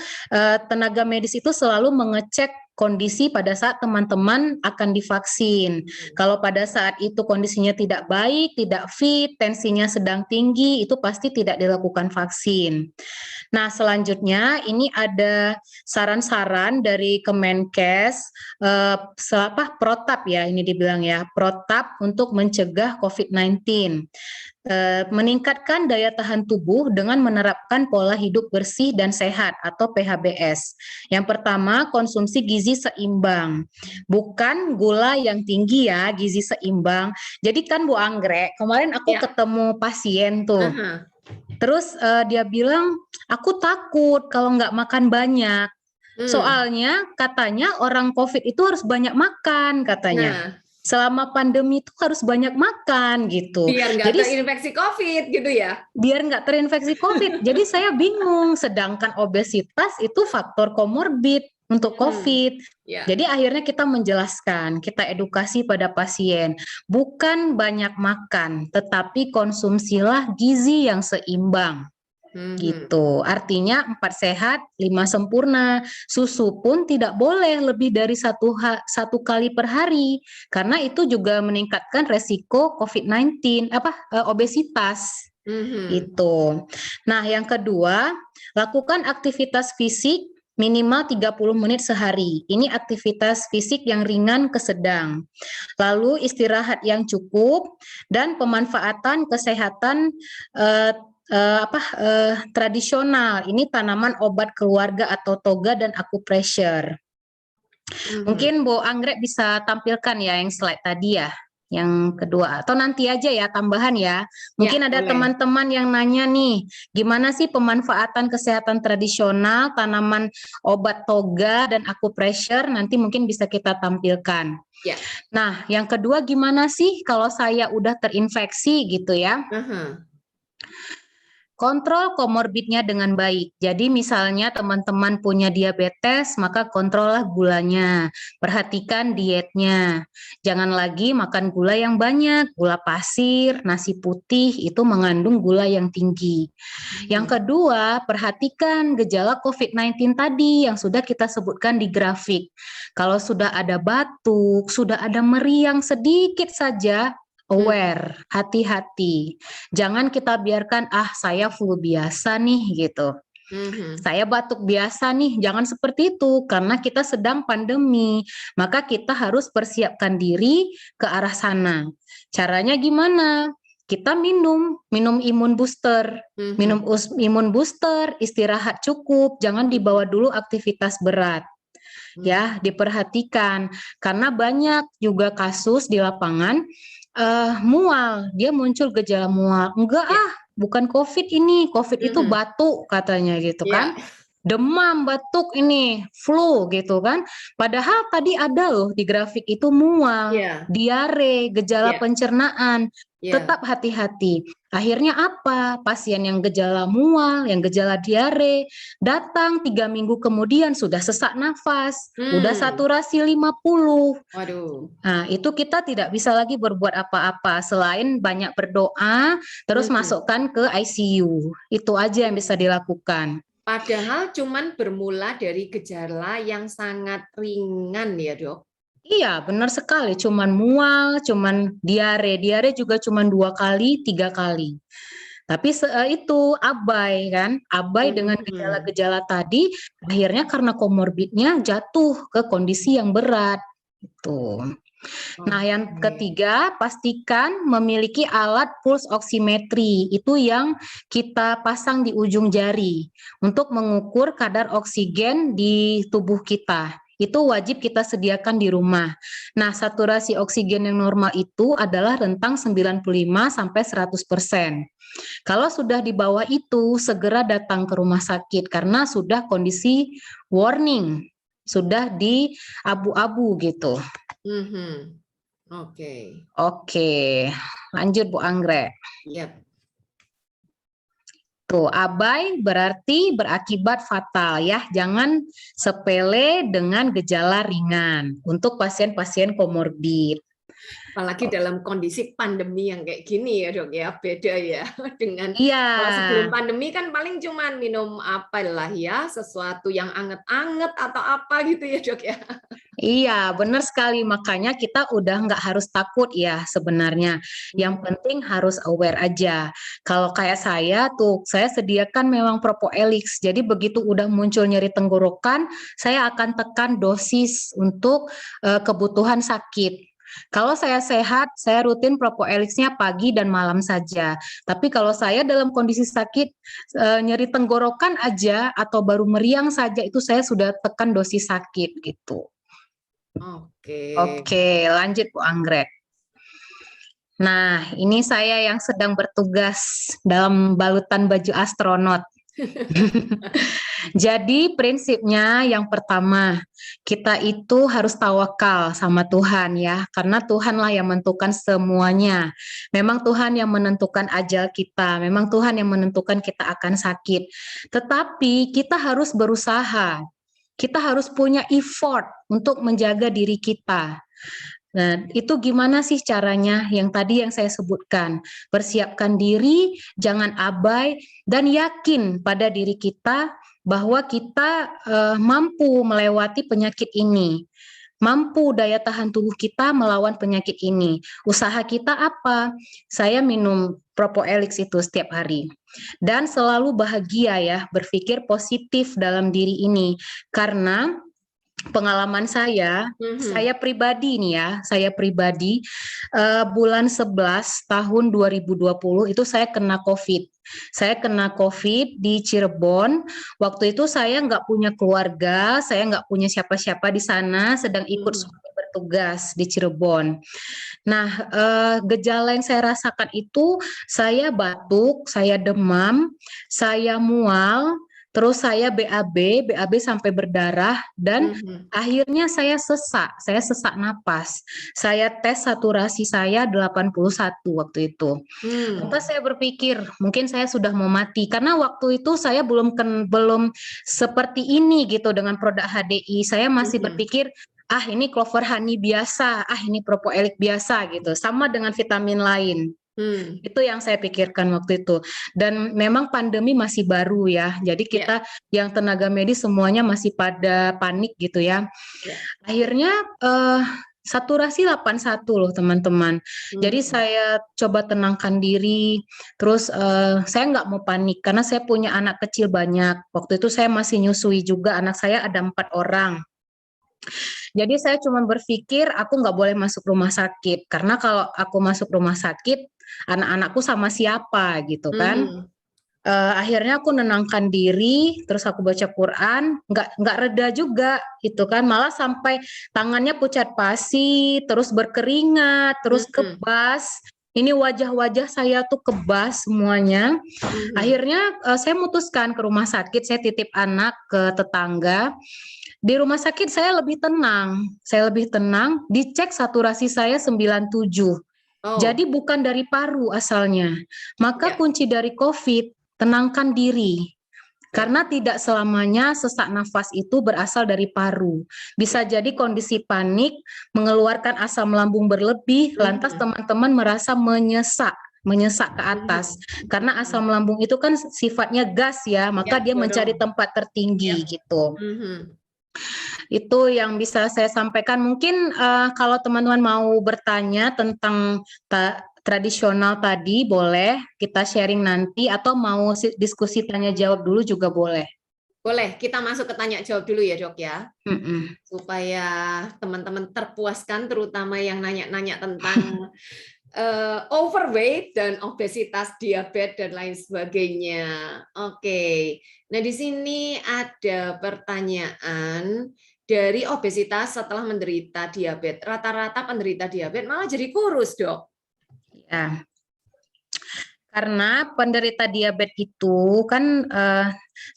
tenaga medis itu selalu mengecek kondisi pada saat teman-teman akan divaksin. Kalau pada saat itu kondisinya tidak baik, tidak fit, tensinya sedang tinggi, itu pasti tidak dilakukan vaksin. Nah, selanjutnya ini ada saran-saran dari Kemenkes, protap ya, ini dibilang ya, protap untuk mencegah COVID-19. Meningkatkan daya tahan tubuh dengan menerapkan pola hidup bersih dan sehat atau PHBS. Yang pertama, konsumsi gizi seimbang. Bukan gula yang tinggi ya, gizi seimbang. Jadi kan Bu Anggrek, kemarin aku ketemu pasien tuh. Terus dia bilang, aku takut kalau nggak makan banyak. Soalnya katanya orang COVID itu harus banyak makan katanya. Selama pandemi itu harus banyak makan gitu. Biar nggak terinfeksi COVID gitu ya? Biar nggak terinfeksi COVID. Jadi saya bingung, sedangkan obesitas itu faktor komorbid untuk COVID. Jadi akhirnya kita menjelaskan, kita edukasi pada pasien. Bukan banyak makan, tetapi konsumsilah gizi yang seimbang. Gitu. Artinya 4 sehat, 5 sempurna. Susu pun tidak boleh lebih dari satu kali per hari, karena itu juga meningkatkan resiko COVID-19, obesitas. Itu. Nah, yang kedua, lakukan aktivitas fisik minimal 30 menit sehari. Ini aktivitas fisik yang ringan ke sedang. Lalu istirahat yang cukup dan pemanfaatan kesehatan tradisional. Ini tanaman obat keluarga atau toga dan akupressure. Mungkin Bu Anggrek bisa tampilkan ya yang slide tadi ya, yang kedua, atau nanti aja ya tambahan ya. Mungkin ada teman-teman yang nanya nih, gimana sih pemanfaatan kesehatan tradisional tanaman obat toga dan akupressure, nanti mungkin bisa kita tampilkan. Nah, yang kedua gimana sih kalau saya udah terinfeksi gitu ya? Kontrol komorbidnya dengan baik. Jadi misalnya teman-teman punya diabetes, maka kontrollah gulanya. Perhatikan dietnya. Jangan lagi makan gula yang banyak. Gula pasir, nasi putih itu mengandung gula yang tinggi. Yang kedua, perhatikan gejala COVID-19 tadi yang sudah kita sebutkan di grafik. Kalau sudah ada batuk, sudah ada meriang sedikit saja, aware, hati-hati. Jangan kita biarkan, saya flu biasa nih gitu. Saya batuk biasa nih, jangan seperti itu karena kita sedang pandemi. Maka kita harus persiapkan diri ke arah sana. Caranya gimana? Kita minum imun booster. Minum imun booster, istirahat cukup, jangan dibawa dulu aktivitas berat. Ya, diperhatikan karena banyak juga kasus di lapangan mual, dia muncul gejala mual. Enggak bukan COVID ini, COVID itu batuk katanya gitu kan. Demam, batuk ini, flu gitu kan. Padahal tadi ada loh di grafik itu mual, diare, gejala pencernaan. Tetap hati-hati. Akhirnya apa? Pasien yang gejala mual, yang gejala diare, datang 3 minggu kemudian sudah sesak nafas, udah saturasi 50. Waduh. Nah, itu kita tidak bisa lagi berbuat apa-apa selain banyak berdoa, terus masukkan ke ICU. Itu aja yang bisa dilakukan. Padahal cuman bermula dari gejala yang sangat ringan ya, Dok? Iya, benar sekali. Cuman mual, cuman diare. Diare juga cuman 2 kali, 3 kali. Tapi itu abai kan, abai dengan gejala-gejala tadi, akhirnya karena komorbidnya jatuh ke kondisi yang berat. Gitu. Nah, yang ketiga, pastikan memiliki alat pulse oximetry. Itu yang kita pasang di ujung jari untuk mengukur kadar oksigen di tubuh kita. Itu wajib kita sediakan di rumah. Nah, saturasi oksigen yang normal itu adalah rentang 95 sampai 100%. Kalau sudah di bawah itu, segera datang ke rumah sakit karena sudah kondisi warning, sudah di abu-abu gitu. Oke, lanjut Bu Anggrek. Tuh, abai berarti berakibat fatal ya. Jangan sepele dengan gejala ringan untuk pasien-pasien komorbid. Apalagi dalam kondisi pandemi yang kayak gini ya dok ya, beda ya dengan Iya. kalau sebelum pandemi kan paling cuman minum apalah ya, sesuatu yang anget-anget atau apa gitu ya dok ya. Iya, benar sekali. Makanya kita udah nggak harus takut ya sebenarnya. Yang penting harus aware aja. Kalau kayak saya tuh, saya sediakan memang Propoelix. Jadi begitu udah muncul nyeri tenggorokan, saya akan tekan dosis untuk kebutuhan sakit. Kalau saya sehat, saya rutin Propoelix-nya pagi dan malam saja. Tapi kalau saya dalam kondisi sakit, nyeri tenggorokan aja atau baru meriang saja, itu saya sudah tekan dosis sakit gitu. Oke, lanjut Bu Anggrek. Nah, ini saya yang sedang bertugas dalam balutan baju astronot. Jadi prinsipnya yang pertama, kita itu harus tawakal sama Tuhan ya, karena Tuhanlah yang menentukan semuanya. Memang Tuhan yang menentukan ajal kita, memang Tuhan yang menentukan kita akan sakit. Tetapi kita harus berusaha. Kita harus punya effort untuk menjaga diri kita. Nah, itu gimana sih caranya? Yang tadi yang saya sebutkan. Persiapkan diri, jangan abai, dan yakin pada diri kita bahwa kita mampu melewati penyakit ini. Mampu daya tahan tubuh kita melawan penyakit ini. Usaha kita apa? Saya minum Propoelix itu setiap hari. Dan selalu bahagia ya, berpikir positif dalam diri ini. Karena pengalaman saya pribadi nih ya, saya pribadi bulan 11 tahun 2020 itu saya kena COVID. Saya kena COVID di Cirebon. Waktu itu saya nggak punya keluarga, saya nggak punya siapa-siapa di sana, sedang ikut bertugas di Cirebon. Nah, gejala yang saya rasakan itu saya batuk, saya demam, saya mual, terus saya BAB sampai berdarah, dan akhirnya saya sesak napas. Saya tes saturasi saya 81 waktu itu. Lantas saya berpikir, mungkin saya sudah mau mati, karena waktu itu saya belum seperti ini gitu dengan produk HDI. Saya masih berpikir, ini Clover Honey biasa, ini Propoelix biasa gitu, sama dengan vitamin lain. Itu yang saya pikirkan waktu itu. Dan memang pandemi masih baru ya, jadi kita yang tenaga medis semuanya masih pada panik gitu ya. Akhirnya saturasi 81 loh teman-teman. Jadi saya coba tenangkan diri, terus saya nggak mau panik karena saya punya anak kecil banyak. Waktu itu saya masih nyusui juga, anak saya ada 4 orang. Jadi saya cuma berpikir aku nggak boleh masuk rumah sakit, karena kalau aku masuk rumah sakit, anak-anakku sama siapa gitu kan. Akhirnya aku nenangkan diri, terus aku baca Quran, nggak reda juga gitu kan, malah sampai tangannya pucat pasi, terus berkeringat, terus kebas. Ini wajah-wajah saya tuh kebas semuanya. Akhirnya saya memutuskan ke rumah sakit, saya titip anak ke tetangga. Di rumah sakit saya lebih tenang, dicek saturasi saya 97. Jadi bukan dari paru asalnya. Maka kunci dari COVID, tenangkan diri. Karena tidak selamanya sesak nafas itu berasal dari paru. Bisa jadi kondisi panik, mengeluarkan asam lambung berlebih, lantas teman-teman merasa menyesak ke atas. Karena asam lambung itu kan sifatnya gas ya, maka dia mencari tempat tertinggi gitu. Itu yang bisa saya sampaikan. Mungkin kalau teman-teman mau bertanya tentang tradisional tadi, boleh kita sharing nanti, atau mau diskusi tanya jawab dulu juga boleh. Boleh, kita masuk ke tanya jawab dulu ya dok ya, supaya teman-teman terpuaskan, terutama yang nanya-nanya tentang overweight dan obesitas, diabetes dan lain sebagainya. Oke, nah di sini ada pertanyaan dari obesitas setelah menderita diabetes. Rata-rata penderita diabetes malah jadi kurus dok. Ya, karena penderita diabetes itu kan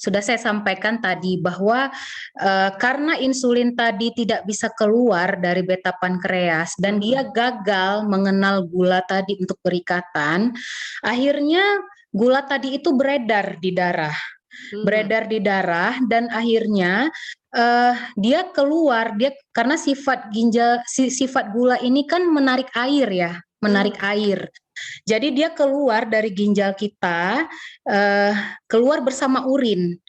sudah saya sampaikan tadi bahwa karena insulin tadi tidak bisa keluar dari beta pankreas dan dia gagal mengenal gula tadi untuk berikatan, akhirnya gula tadi itu beredar di darah. beredar di darah, dan akhirnya dia keluar, dia karena sifat gula ini kan menarik air ya, menarik air. Jadi dia keluar dari ginjal kita, keluar bersama urin.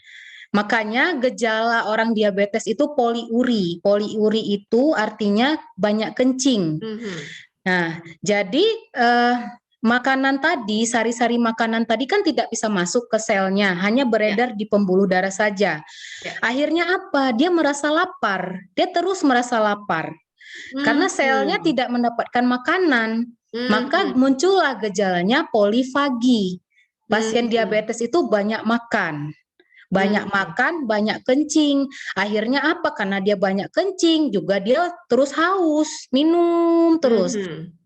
Makanya gejala orang diabetes itu poliuri. Poliuri itu artinya banyak kencing. Nah, jadi makanan tadi, sari-sari makanan tadi kan tidak bisa masuk ke selnya, hanya beredar di pembuluh darah saja. Akhirnya apa? Dia merasa lapar. Dia terus merasa lapar. Karena selnya tidak mendapatkan makanan. Maka muncullah gejalanya polifagi. Pasien diabetes itu banyak makan. Banyak makan, banyak kencing. Akhirnya apa? Karena dia banyak kencing, juga dia terus haus, minum terus.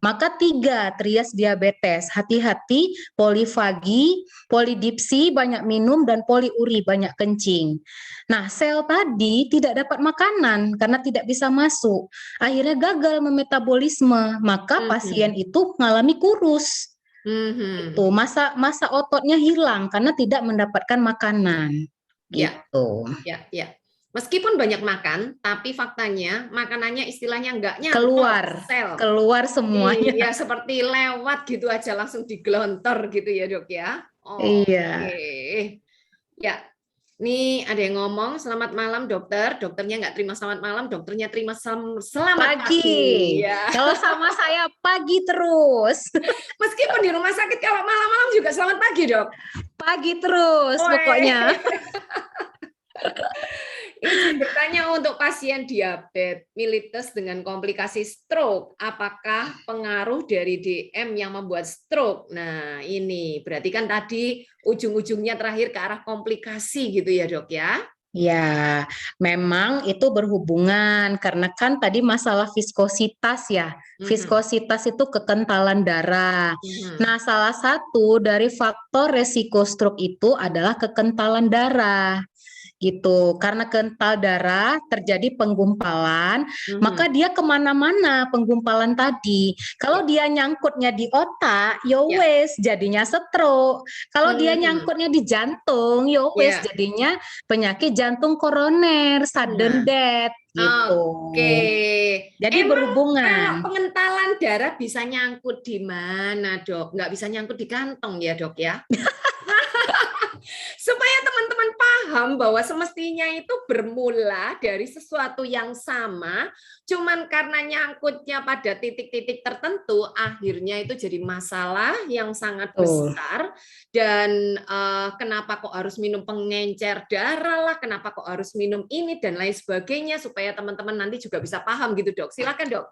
Maka 3 trias diabetes. Hati-hati, polifagi, polidipsi, banyak minum, dan poliuri, banyak kencing. Nah, sel tadi tidak dapat makanan karena tidak bisa masuk. Akhirnya gagal memetabolisme, maka pasien itu mengalami kurus. Itu masa ototnya hilang karena tidak mendapatkan makanan. Gitu. Ya. Meskipun banyak makan, tapi faktanya makanannya istilahnya enggak keluar semuanya. Iya, seperti lewat gitu aja langsung digelontor gitu ya, Dok ya. Iya. Ya. Nih ada yang ngomong, selamat malam dokter. Dokternya nggak terima selamat malam, dokternya terima selamat pagi. Ya. Kalau sama saya pagi terus. Meskipun di rumah sakit kalau malam-malam juga selamat pagi, Dok. Pagi terus pokoknya. Izin bertanya untuk pasien diabetes mellitus dengan komplikasi stroke, apakah pengaruh dari DM yang membuat stroke? Nah, ini berarti kan tadi ujung-ujungnya terakhir ke arah komplikasi gitu ya, Dok ya? Ya, memang itu berhubungan karena kan tadi masalah viskositas ya. Viskositas itu kekentalan darah. Nah, salah satu dari faktor resiko stroke itu adalah kekentalan darah. Gitu, karena kental darah terjadi penggumpalan, maka dia kemana-mana penggumpalan tadi. Kalau dia nyangkutnya di otak, wes jadinya stroke. Kalau dia nyangkutnya di jantung, wes jadinya penyakit jantung koroner, sudden death. Gitu. Jadi emang berhubungan. Kalau pengentalan darah bisa nyangkut di mana, Dok? Nggak bisa nyangkut di kantong ya, Dok ya? Supaya teman-teman paham bahwa semestinya itu bermula dari sesuatu yang sama, cuman karena nyangkutnya pada titik-titik tertentu, akhirnya itu jadi masalah yang sangat besar. Dan kenapa kok harus minum pengencer darah lah, kenapa kok harus minum ini, dan lain sebagainya, supaya teman-teman nanti juga bisa paham gitu, Dok. Silakan, Dok.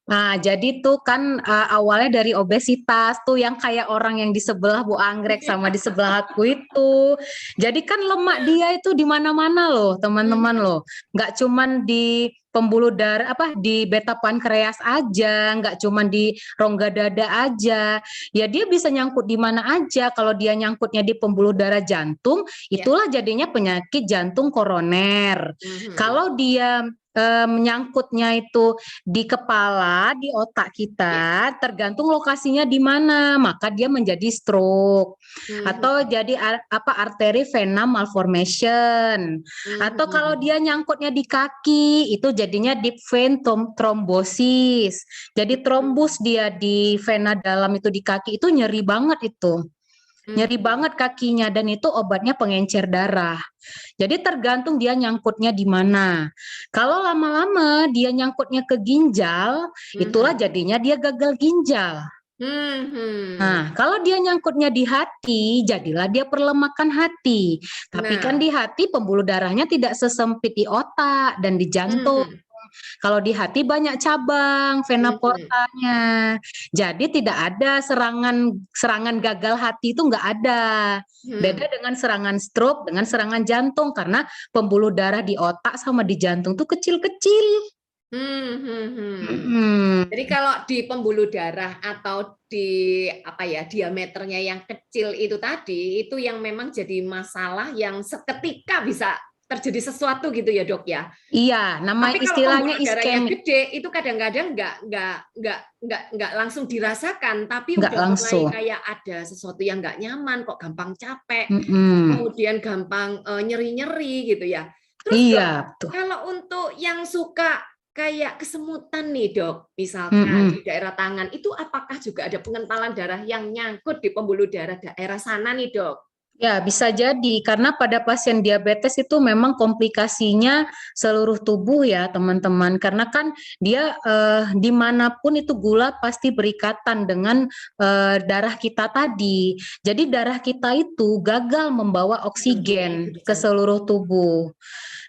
Nah, jadi tuh kan awalnya dari obesitas tuh yang kayak orang yang di sebelah Bu Anggrek sama di sebelah aku itu. Jadi kan lemak dia itu di mana-mana loh, teman-teman loh. Nggak cuman di pembuluh darah di beta pankreas aja, nggak cuman di rongga dada aja. Ya dia bisa nyangkut di mana aja. Kalau dia nyangkutnya di pembuluh darah jantung, itulah jadinya penyakit jantung koroner. Kalau dia menyangkutnya itu di kepala, di otak kita, tergantung lokasinya di mana, maka dia menjadi stroke atau jadi arteri vena malformation. Atau kalau dia nyangkutnya di kaki, itu jadinya deep vein thrombosis. Jadi trombus dia di vena dalam itu di kaki itu nyeri banget itu. Nyeri banget kakinya, dan itu obatnya pengencer darah. Jadi tergantung dia nyangkutnya di mana. Kalau lama-lama dia nyangkutnya ke ginjal, itulah jadinya dia gagal ginjal. Nah, kalau dia nyangkutnya di hati, jadilah dia perlemakan hati. Tapi kan di hati pembuluh darahnya tidak sesempit di otak dan di jantung. Kalau di hati banyak cabang vena portanya, jadi tidak ada serangan gagal hati, itu nggak ada. Beda dengan serangan stroke, dengan serangan jantung, karena pembuluh darah di otak sama di jantung tuh kecil-kecil. Jadi kalau di pembuluh darah atau di diameternya yang kecil itu tadi, itu yang memang jadi masalah yang seketika bisa terjadi sesuatu gitu ya dok ya. Iya, nama tapi istilahnya kalau darahnya iskemik. gede itu kadang-kadang nggak langsung dirasakan, tapi Nggak udah mulai langsung. kayak ada sesuatu yang nggak nyaman, kok gampang capek, Mm-mm. kemudian gampang nyeri-nyeri gitu ya. Terus dok, Iya, betul. kalau untuk yang suka kayak kesemutan nih dok, misalkan di daerah tangan, itu apakah juga ada pengentalan darah yang nyangkut di pembuluh darah daerah sana nih dok? Ya, bisa jadi karena pada pasien diabetes itu memang komplikasinya seluruh tubuh ya teman-teman. Karena kan dia dimanapun itu gula pasti berikatan dengan darah kita tadi. Jadi darah kita itu gagal membawa Ya, itu oksigen ke dicatat. seluruh tubuh.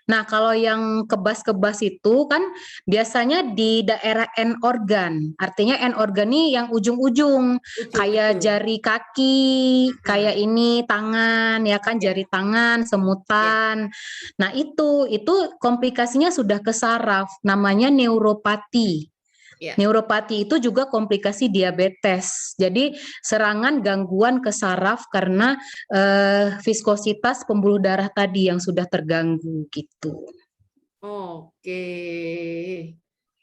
Nah, kalau yang kebas-kebas itu kan biasanya di daerah end organ. Artinya end organ ini yang ujung-ujung, kayak Ujung-ujung. jari kaki, kayak ini tangan, ya kan, jari tangan, semutan. Nah, itu komplikasinya sudah ke saraf, namanya neuropati. Neuropati itu juga komplikasi diabetes. Jadi serangan gangguan ke saraf karena viskositas pembuluh darah tadi yang sudah terganggu gitu. Oke.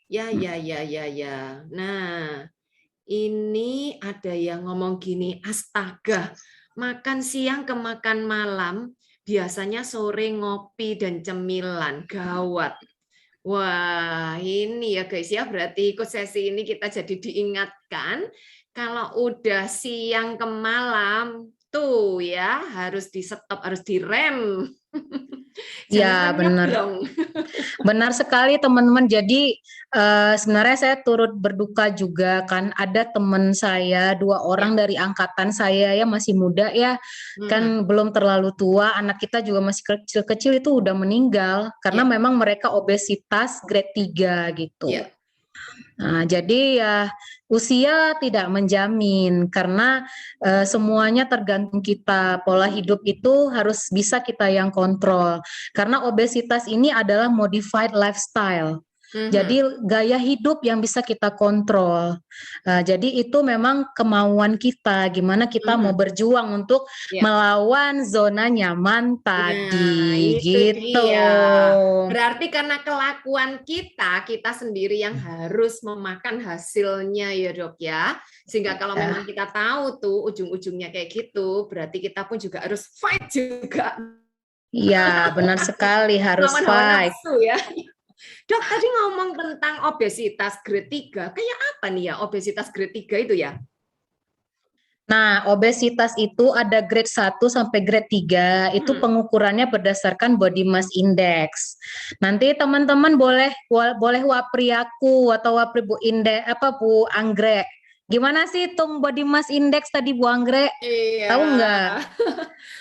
Ya. Nah, ini ada yang ngomong gini, astaga, makan siang ke makan malam, biasanya sore ngopi dan cemilan, gawat. Wah, ini ya guys ya, berarti ikut sesi ini kita jadi diingatkan kalau udah siang ke malam tuh ya harus di stop, harus direm. Ya, Jangan benar. nyeblong. Benar sekali teman-teman. Jadi sebenarnya saya turut berduka juga kan ada teman saya 2 orang dari angkatan saya ya masih muda ya kan belum terlalu tua. Anak kita juga masih kecil-kecil itu udah meninggal karena memang mereka obesitas grade 3 gitu. Nah, jadi ya usia tidak menjamin karena semuanya tergantung kita. Pola hidup itu harus bisa kita yang kontrol. Karena obesitas ini adalah modified lifestyle. Jadi gaya hidup yang bisa kita kontrol. Jadi itu memang kemauan kita, gimana kita mau berjuang untuk melawan zona nyaman Nah, tadi, itu gitu. dia. Berarti karena kelakuan kita sendiri yang harus memakan hasilnya ya dok ya. Sehingga kalau memang kita tahu tuh ujung-ujungnya kayak gitu, berarti kita pun juga harus fight juga. Iya, benar sekali harus Melawan hawa fight. nafsu ya. Dok, tadi ngomong tentang obesitas grade 3. Kayak apa nih ya obesitas grade 3 itu ya? Nah, obesitas itu ada grade 1 sampai grade 3, itu pengukurannya berdasarkan body mass index. Nanti teman-teman boleh wapri aku atau wapri Bu Bu Anggrek. Gimana sih hitung body mass index tadi Bu Anggrek? Iya. Tahu nggak?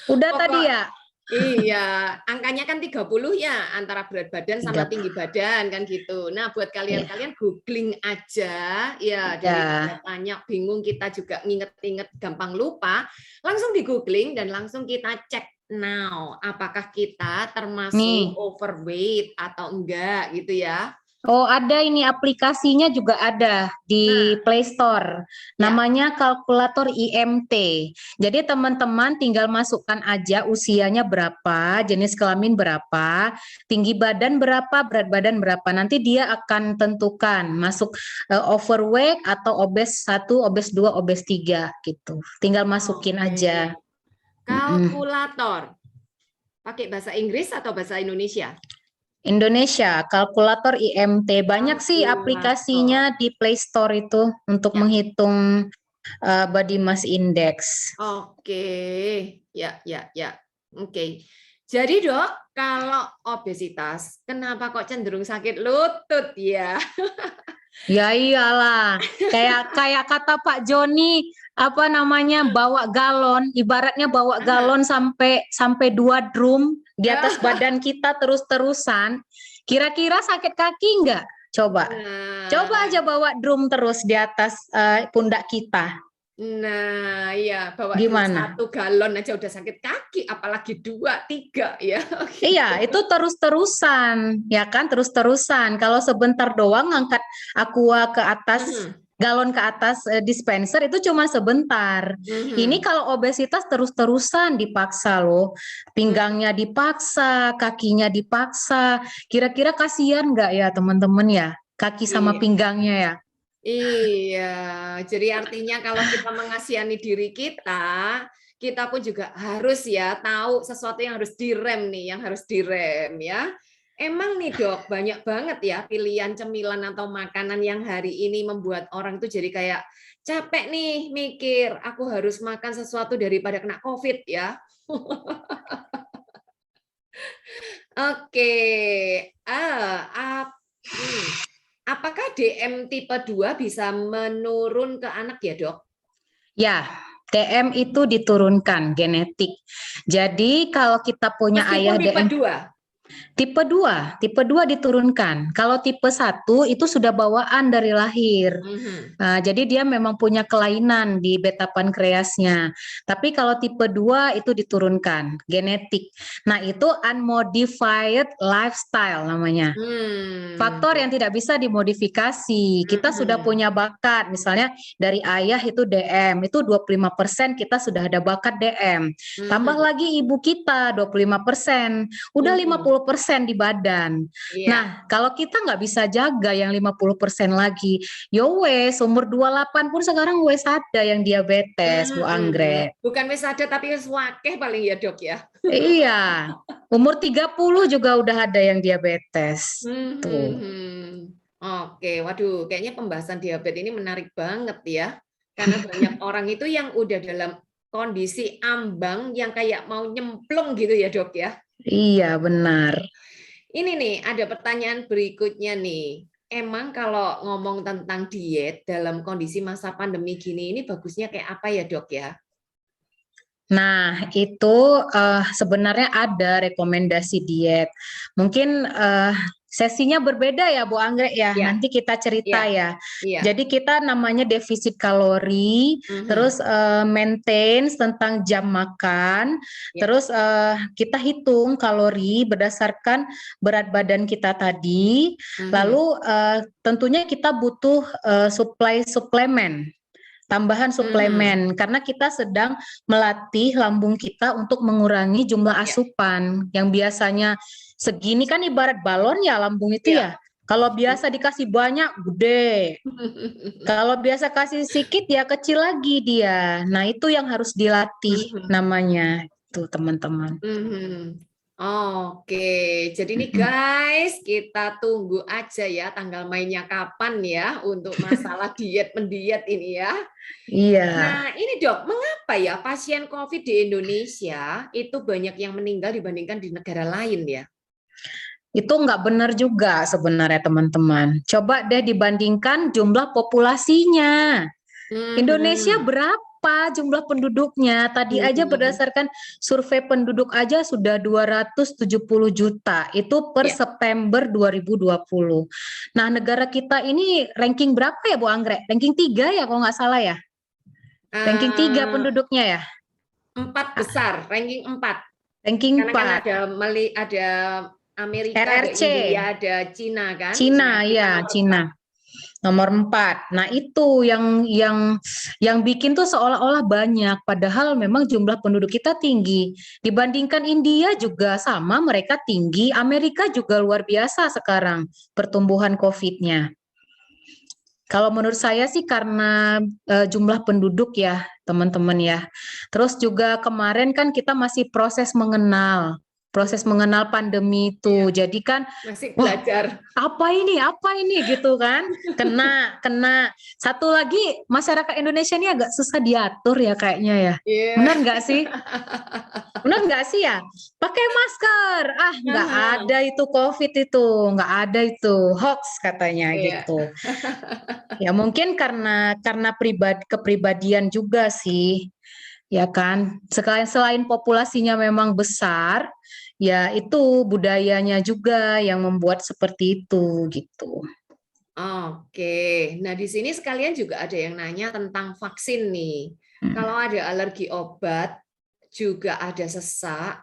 Udah tadi ya? Iya, angkanya kan 30 ya, antara berat badan sama tinggi badan kan gitu. Nah, buat kalian googling aja ya, daripada tanya bingung kita juga nginget-inget gampang lupa, langsung di googling dan langsung kita cek now apakah kita termasuk overweight atau enggak gitu ya. Oh, ada ini aplikasinya juga ada di Play Store. Namanya kalkulator IMT. Jadi teman-teman tinggal masukkan aja usianya berapa, jenis kelamin berapa, tinggi badan berapa, berat badan berapa. Nanti dia akan tentukan masuk overweight atau obes 1, obes 2, obes 3 gitu. Tinggal masukin aja. Kalkulator. Pakai bahasa Inggris atau bahasa Indonesia? Indonesia, kalkulator IMT. Banyak sih aplikasinya di Play Store itu untuk menghitung body mass index. Oke, ya. Oke. Jadi dok, kalau obesitas, kenapa kok cenderung sakit lutut ya? Ya iyalah, kayak kata Pak Joni, apa namanya, bawa galon, ibaratnya bawa galon sampai 2 drum di atas badan kita terus-terusan. Kira-kira sakit kaki enggak? Coba aja bawa drum terus di atas pundak kita. Nah, ya bawa Gimana? 1 galon aja udah sakit kaki, apalagi 2, 3 ya. Iya, itu terus-terusan, ya kan, terus-terusan. Kalau sebentar doang ngangkat aqua ke atas galon ke atas dispenser itu cuma sebentar. Ini kalau obesitas terus-terusan dipaksa loh, pinggangnya dipaksa, kakinya dipaksa. Kira-kira kasihan nggak ya teman-teman ya, kaki sama pinggangnya ya? Iya, jadi artinya kalau kita mengasihani diri kita pun juga harus ya tahu sesuatu yang harus direm nih, yang harus direm ya. Emang nih Dok, banyak banget ya pilihan cemilan atau makanan yang hari ini membuat orang tuh jadi kayak capek nih mikir, aku harus makan sesuatu daripada kena COVID ya. Oke. Apakah DM tipe 2 bisa menurun ke anak ya, Dok? Ya, DM itu diturunkan genetik. Jadi kalau kita punya ayah DM tipe 2. Tipe 2 diturunkan. Kalau tipe 1 itu sudah bawaan dari lahir. Jadi dia memang punya kelainan di beta pankreasnya. Tapi kalau tipe 2 itu diturunkan, genetik. Nah, itu unmodified lifestyle namanya. Faktor yang tidak bisa dimodifikasi. Kita sudah punya bakat, misalnya dari ayah itu DM, itu 25% kita sudah ada bakat DM. Tambah lagi ibu kita 25%, udah 50% di badan. Nah, kalau kita nggak bisa jaga yang 50% lagi, yo wes, umur 28 pun sekarang wes ada yang diabetes, Bu Anggrek. Bukan wes ada, tapi wes wakeh paling ya, Dok ya. Iya, umur 30 juga udah ada yang diabetes. Tuh. Oke, waduh, kayaknya pembahasan diabetes ini menarik banget ya. Karena banyak orang itu yang udah dalam kondisi ambang yang kayak mau nyemplung gitu ya, Dok ya. Iya, benar. Ini nih, ada pertanyaan berikutnya nih. Emang kalau ngomong tentang diet dalam kondisi masa pandemi gini, ini bagusnya kayak apa ya, Dok ya? Nah, itu sebenarnya ada rekomendasi diet. Mungkin sesinya berbeda ya, Bu Anggrek ya. Nanti kita cerita ya. Jadi kita namanya defisit kalori, terus maintain tentang jam makan, terus kita hitung kalori berdasarkan berat badan kita tadi. Lalu tentunya kita butuh suplemen. Tambahan suplemen karena kita sedang melatih lambung kita untuk mengurangi jumlah asupan yang biasanya segini kan ibarat balon ya lambung itu ya. Kalau biasa dikasih banyak gede. Kalau biasa kasih sedikit ya kecil lagi dia. Nah, itu yang harus dilatih namanya itu teman-teman. Oke, jadi nih guys, kita tunggu aja ya tanggal mainnya kapan ya untuk masalah diet mendiet ini ya. Iya. Nah, ini Dok, mengapa ya pasien COVID di Indonesia itu banyak yang meninggal dibandingkan di negara lain ya? Itu nggak benar juga sebenarnya teman-teman. Coba deh dibandingkan jumlah populasinya. Indonesia berapa jumlah penduduknya? Tadi aja berdasarkan survei penduduk aja sudah 270 juta. Itu per September 2020. Nah, negara kita ini ranking berapa ya Bu Anggrek? Ranking 3 ya kalau nggak salah ya? Ranking 3 penduduknya ya? 4 besar, ranking 4. Ranking Karena 4. Kan ada Amerika, RRC. ada India, ada Cina kan? Cina ya, Cina. Nomor 4. Nah, itu yang bikin tuh seolah-olah banyak padahal memang jumlah penduduk kita tinggi. Dibandingkan India juga sama, mereka tinggi. Amerika juga luar biasa sekarang pertumbuhan COVID-nya. Kalau menurut saya sih karena jumlah penduduk ya, teman-teman ya. Terus juga kemarin kan kita masih proses mengenal pandemi itu. Jadi kan masih belajar. Apa ini gitu kan? Kena. Satu lagi masyarakat Indonesia ini agak susah diatur ya kayaknya ya. Benar nggak sih? Benar nggak sih ya? Pakai masker. Nggak ada itu COVID itu, nggak ada itu hoax katanya gitu. Ya mungkin karena kepribadian juga sih. Ya kan, selain populasinya memang besar, ya itu budayanya juga yang membuat seperti itu gitu. Oke, nah di sini sekalian juga ada yang nanya tentang vaksin nih. Kalau ada alergi obat, juga ada sesak,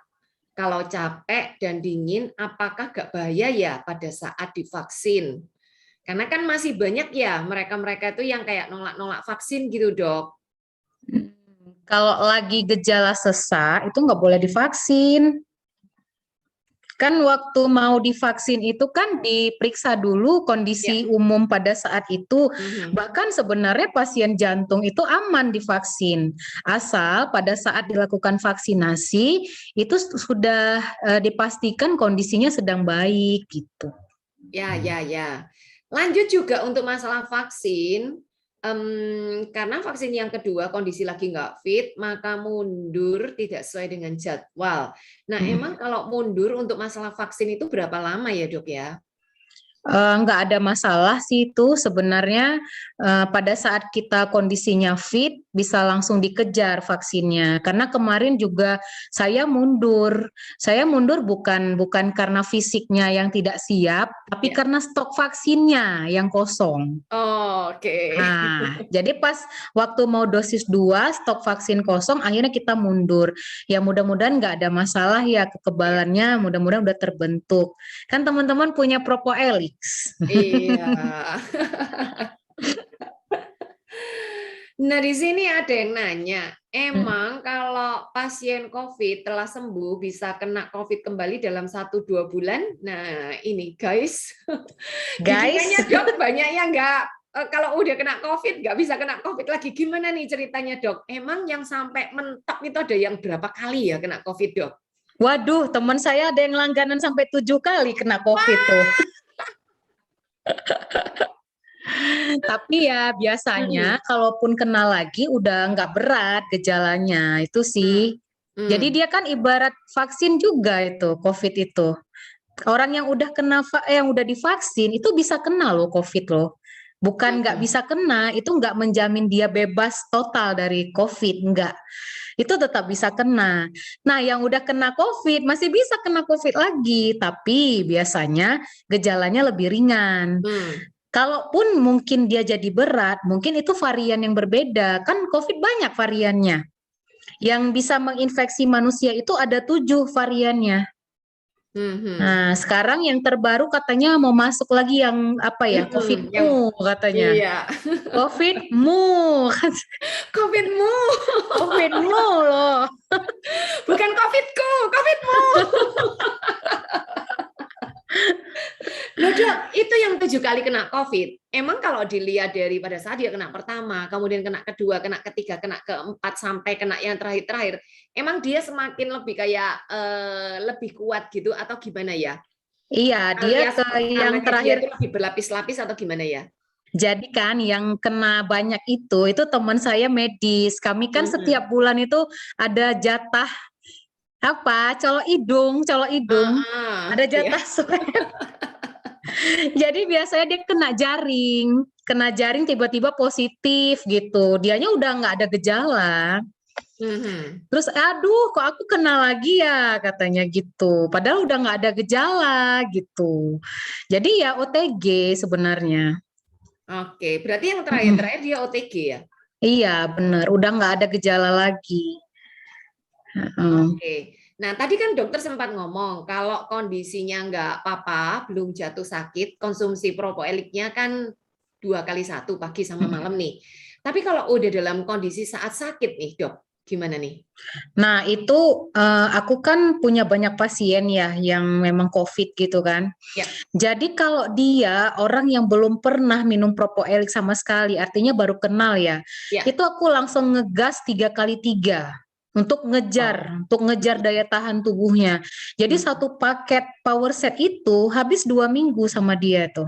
kalau capek dan dingin, apakah gak bahaya ya pada saat divaksin? Karena kan masih banyak ya mereka-mereka itu yang kayak nolak-nolak vaksin gitu, Dok. Kalau lagi gejala sesak itu nggak boleh divaksin. Kan waktu mau divaksin itu kan diperiksa dulu kondisi umum pada saat itu. Bahkan sebenarnya pasien jantung itu aman divaksin. Asal pada saat dilakukan vaksinasi itu sudah dipastikan kondisinya sedang baik gitu. Ya. Lanjut juga untuk masalah vaksin. Karena vaksin yang kedua kondisi lagi nggak fit, maka mundur tidak sesuai dengan jadwal. Nah, emang kalau mundur untuk masalah vaksin itu berapa lama ya, Dok ya? Nggak ada masalah sih itu sebenarnya pada saat kita kondisinya fit bisa langsung dikejar vaksinnya. Karena kemarin juga saya mundur bukan karena fisiknya yang tidak siap, tapi karena stok vaksinnya yang kosong. Oke. Nah, jadi pas waktu mau dosis 2 stok vaksin kosong, akhirnya kita mundur. Ya mudah-mudahan nggak ada masalah ya kekebalannya, mudah-mudahan udah terbentuk. Kan teman-teman punya Propoelix. Iya. Nah, di sini ada yang nanya, emang kalau pasien COVID telah sembuh bisa kena COVID kembali dalam 1-2 bulan? Nah, ini guys, kayaknya Dok banyak yang nggak, kalau udah kena COVID nggak bisa kena COVID lagi. Gimana nih ceritanya, Dok? Emang yang sampai mentok itu ada yang berapa kali ya kena COVID, Dok? Waduh, teman saya ada yang langganan sampai 7 kali kena COVID tuh. Tapi ya biasanya kalaupun kena lagi udah nggak berat gejalanya itu sih. Jadi dia kan ibarat vaksin juga itu COVID itu. Orang yang udah yang udah divaksin itu bisa kena loh COVID loh. Bukan nggak bisa kena, itu nggak menjamin dia bebas total dari COVID, enggak. Itu tetap bisa kena. Nah, yang udah kena COVID masih bisa kena COVID lagi, tapi biasanya gejalanya lebih ringan. Kalaupun mungkin dia jadi berat, mungkin itu varian yang berbeda. Kan COVID banyak variannya. Yang bisa menginfeksi manusia itu ada 7 variannya. Nah, sekarang yang terbaru katanya mau masuk lagi yang apa ya? COVID-mu katanya. Iya. COVID-mu. COVID-mu. COVID-mu loh. Bukan COVID-ku, COVID-mu. Loh, Dok, itu yang 7 kali kena COVID. Emang kalau dilihat dari pada saat dia kena pertama, kemudian kena kedua, kena ketiga, kena keempat, sampai kena yang terakhir-terakhir, emang dia semakin lebih kayak lebih kuat gitu atau gimana ya? Iya, dia ke yang terakhir itu lebih berlapis-lapis atau gimana ya? Jadi kan yang kena banyak itu teman saya medis. Kami kan setiap bulan itu ada jatah apa? Colok hidung. Ada jatah swab. Jadi biasanya dia kena jaring tiba-tiba positif gitu. Dianya udah nggak ada gejala. Terus aduh kok aku kena lagi ya katanya gitu. Padahal udah nggak ada gejala gitu. Jadi ya OTG sebenarnya. Oke, berarti yang terakhir dia OTG ya? Iya benar, udah nggak ada gejala lagi. Oke. Nah, tadi kan dokter sempat ngomong kalau kondisinya nggak apa-apa, belum jatuh sakit, konsumsi Propoeliknya kan 2 kali 1 pagi sama malam nih. Tapi kalau udah dalam kondisi saat sakit nih, Dok, gimana nih? Nah, itu aku kan punya banyak pasien ya yang memang COVID gitu kan. Ya. Jadi kalau dia orang yang belum pernah minum Propoelik sama sekali, artinya baru kenal ya. Itu aku langsung ngegas 3 kali 3. Untuk ngejar daya tahan tubuhnya. Jadi satu paket power set itu habis 2 minggu sama dia tuh.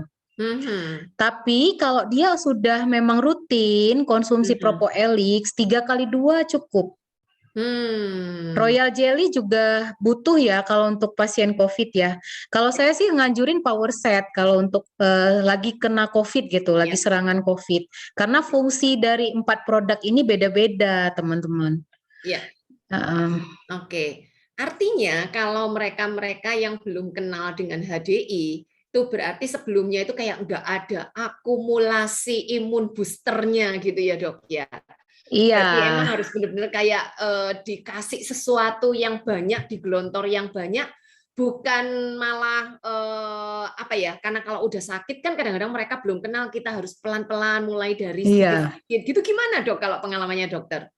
Tapi kalau dia sudah memang rutin konsumsi Propoelix 3 kali 2 cukup. Royal Jelly juga butuh ya kalau untuk pasien COVID ya. Kalau saya sih nganjurin power set kalau untuk lagi kena COVID gitu, lagi serangan COVID. Karena fungsi dari 4 produk ini beda-beda teman-teman. Iya. Oke. Artinya kalau mereka-mereka yang belum kenal dengan HDI, itu berarti sebelumnya itu kayak nggak ada akumulasi imun boosternya gitu ya, Dok ya. Iya. Berarti emang harus benar-benar kayak dikasih sesuatu yang banyak, digelontor yang banyak, bukan malah apa ya, karena kalau udah sakit kan kadang-kadang mereka belum kenal, kita harus pelan-pelan mulai dari sedikit-sedikit gitu. Gimana dok kalau pengalamannya dokter?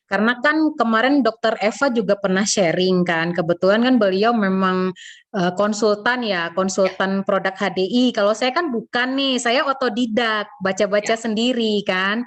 Karena kan kemarin dokter Eva juga pernah sharing kan, kebetulan kan beliau memang konsultan ya, konsultan produk HDI. Kalau saya kan bukan nih, saya otodidak, baca-baca sendiri kan.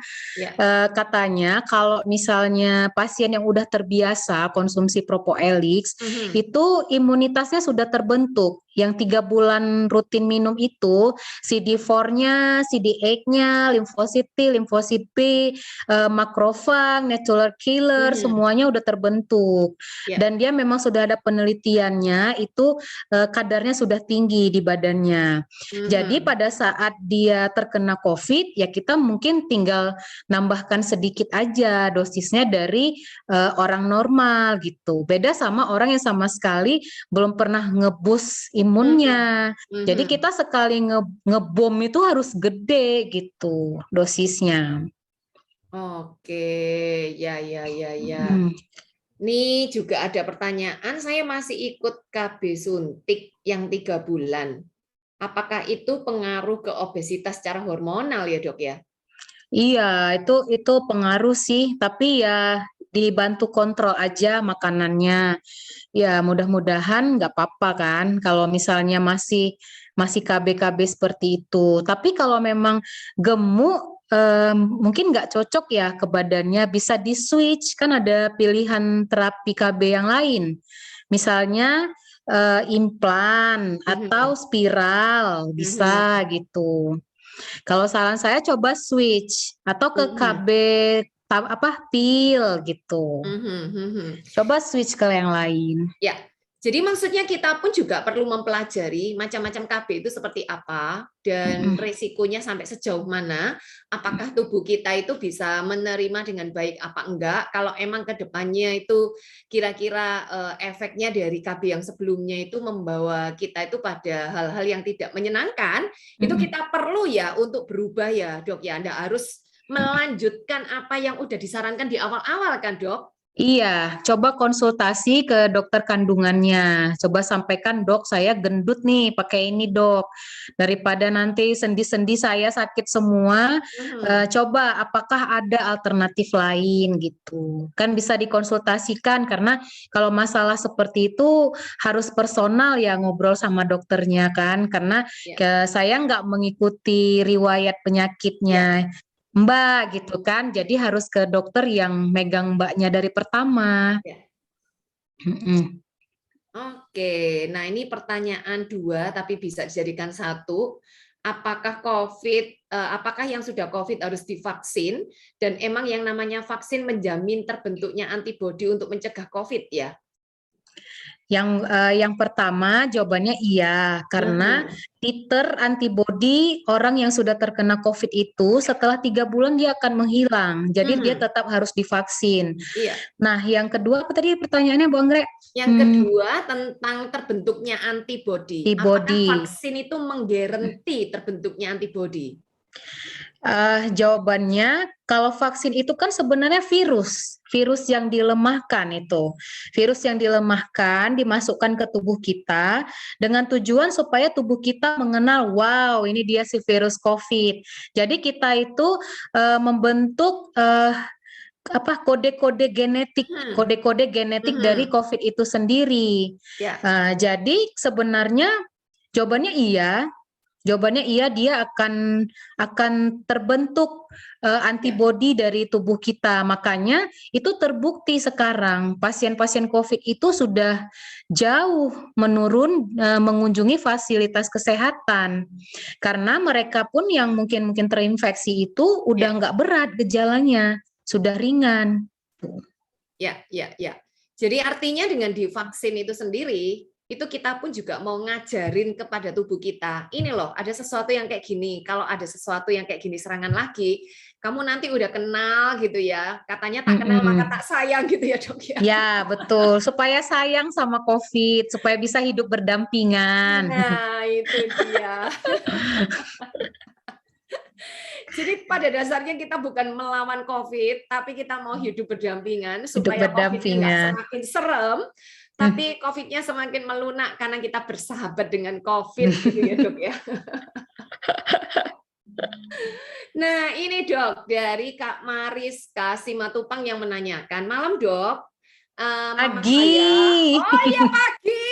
Katanya kalau misalnya pasien yang udah terbiasa konsumsi Propoelix, itu imunitasnya sudah terbentuk. Yang 3 bulan rutin minum itu, CD4-nya, CD8-nya, limfosit T, limfosit B, makrofag, natural killer, semuanya udah terbentuk. Dan dia memang sudah ada penelitiannya, itu kadarnya sudah tinggi di badannya. Jadi pada saat dia terkena COVID, ya kita mungkin tinggal nambahkan sedikit aja dosisnya dari orang normal gitu. Beda sama orang yang sama sekali belum pernah ngeboost imunnya. Jadi kita sekali ngebom itu harus gede gitu dosisnya. Oke, ya. Nih juga ada pertanyaan, saya masih ikut KB suntik yang 3 bulan. Apakah itu pengaruh ke obesitas secara hormonal ya dok ya? Iya, itu pengaruh sih, tapi ya dibantu kontrol aja makanannya. Ya mudah-mudahan nggak apa-apa kan kalau misalnya masih KB seperti itu. Tapi kalau memang gemuk mungkin nggak cocok ya ke badannya, bisa di switch, kan ada pilihan terapi KB yang lain. Misalnya implan atau spiral bisa gitu. Kalau saran saya coba switch atau ke KB pil gitu. Coba switch ke yang lain. Ya, jadi maksudnya kita pun juga perlu mempelajari macam-macam KB itu seperti apa dan resikonya sampai sejauh mana. Apakah tubuh kita itu bisa menerima dengan baik apa enggak. Kalau emang ke depannya itu kira-kira efeknya dari KB yang sebelumnya itu membawa kita itu pada hal-hal yang tidak menyenangkan, itu kita perlu ya untuk berubah ya dok ya. Anda harus melanjutkan apa yang udah disarankan di awal-awal kan dok? Iya, coba konsultasi ke dokter kandungannya. Coba sampaikan, dok, saya gendut nih, pakai ini dok. Daripada nanti sendi-sendi saya sakit semua, coba apakah ada alternatif lain gitu. Kan bisa dikonsultasikan, karena kalau masalah seperti itu harus personal ya ngobrol sama dokternya kan. Karena saya nggak mengikuti riwayat penyakitnya. Mbak gitu kan, jadi harus ke dokter yang megang mbaknya dari pertama. Oke, nah ini pertanyaan 2 tapi bisa dijadikan 1. Apakah apakah yang sudah COVID harus divaksin, dan emang yang namanya vaksin menjamin terbentuknya antibodi untuk mencegah COVID ya? Yang pertama jawabannya iya, karena titer antibodi orang yang sudah terkena COVID itu setelah 3 bulan dia akan menghilang, jadi dia tetap harus divaksin. Iya. Nah, yang kedua apa tadi pertanyaannya Bu Anggrek? Yang kedua tentang terbentuknya antibodi. Apakah vaksin itu menggaranti terbentuknya antibodi? Jawabannya, kalau vaksin itu kan sebenarnya virus yang dilemahkan itu. Virus yang dilemahkan dimasukkan ke tubuh kita dengan tujuan supaya tubuh kita mengenal, wow, ini dia si virus COVID. Jadi kita itu membentuk kode-kode genetik dari COVID itu sendiri. Jadi sebenarnya jawabannya iya. Dia akan terbentuk antibodi dari tubuh kita. Makanya itu terbukti sekarang pasien-pasien COVID itu sudah jauh menurun mengunjungi fasilitas kesehatan, karena mereka pun yang mungkin terinfeksi itu udah nggak berat gejalanya, sudah ringan. Ya. Jadi artinya dengan divaksin itu sendiri, itu kita pun juga mau ngajarin kepada tubuh kita, ini loh ada sesuatu yang kayak gini, kalau ada sesuatu yang kayak gini serangan lagi, kamu nanti udah kenal gitu ya, katanya tak kenal maka tak sayang gitu ya dok ya. Ya betul, supaya sayang sama COVID, supaya bisa hidup berdampingan. Nah itu dia. Jadi pada dasarnya kita bukan melawan COVID, tapi kita mau hidup berdampingan supaya COVID-nya nggak semakin serem, tapi COVID-nya semakin melunak karena kita bersahabat dengan COVID, gitu ya dok ya. Nah ini dok, dari Kak Mariska Simatupang yang menanyakan, malam dok, mama saya, oh iya pagi.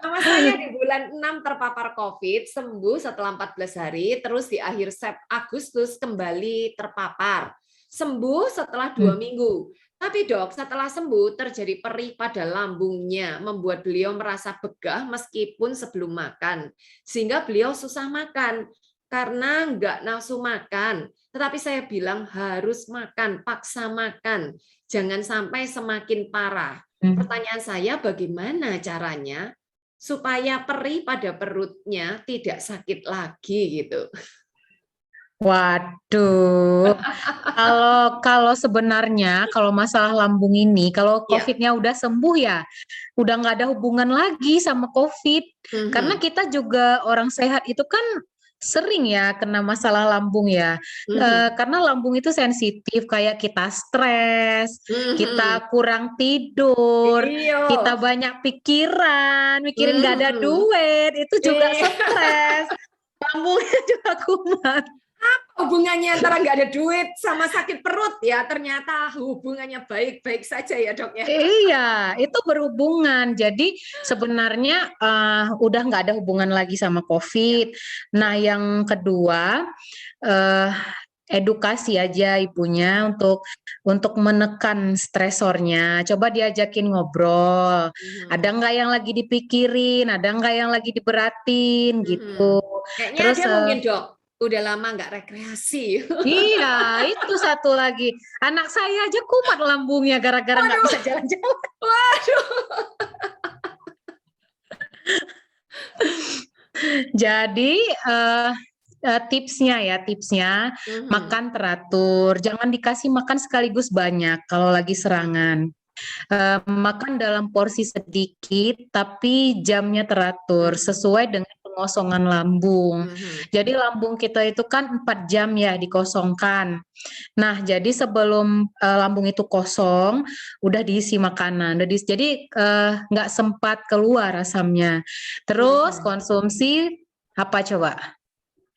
Mama saya di bulan 6 terpapar COVID, sembuh setelah 14 hari, terus di akhir Agustus kembali terpapar. Sembuh setelah 2 minggu. Tapi dok, setelah sembuh terjadi perih pada lambungnya, membuat beliau merasa begah meskipun sebelum makan. Sehingga beliau susah makan, karena nggak nafsu makan. Tetapi saya bilang harus makan, paksa makan. Jangan sampai semakin parah. Pertanyaan saya, bagaimana caranya supaya perih pada perutnya tidak sakit lagi gitu? Waduh, kalau sebenarnya kalau masalah lambung ini, kalau COVID-nya udah sembuh ya, udah nggak ada hubungan lagi sama COVID. Karena kita juga orang sehat itu kan sering ya kena masalah lambung ya, karena lambung itu sensitif, kayak kita stres, kita kurang tidur, kita banyak pikiran, mikirin nggak ada duit, itu juga stres, lambungnya juga kumat. Apa hubungannya antara nggak ada duit sama sakit perut ya? Ternyata hubungannya baik-baik saja ya dok ya? Iya, itu berhubungan. Jadi sebenarnya udah nggak ada hubungan lagi sama COVID. Nah yang kedua, edukasi aja ibunya untuk menekan stresornya. Coba diajakin ngobrol. Ada nggak yang lagi dipikirin? Ada nggak yang lagi diberatin gitu. Kayaknya terus dia mungkin dok udah lama nggak rekreasi. Iya, itu satu lagi. Anak saya aja kumat lambungnya gara-gara nggak bisa jalan-jalan. Waduh. Jadi tipsnya makan teratur. Jangan dikasih makan sekaligus banyak kalau lagi serangan. Makan dalam porsi sedikit, tapi jamnya teratur sesuai dengan pengosongan lambung. Jadi lambung kita itu kan 4 jam ya dikosongkan. Nah, jadi sebelum lambung itu kosong, udah diisi makanan. Jadi nggak sempat keluar asamnya. Terus konsumsi apa coba?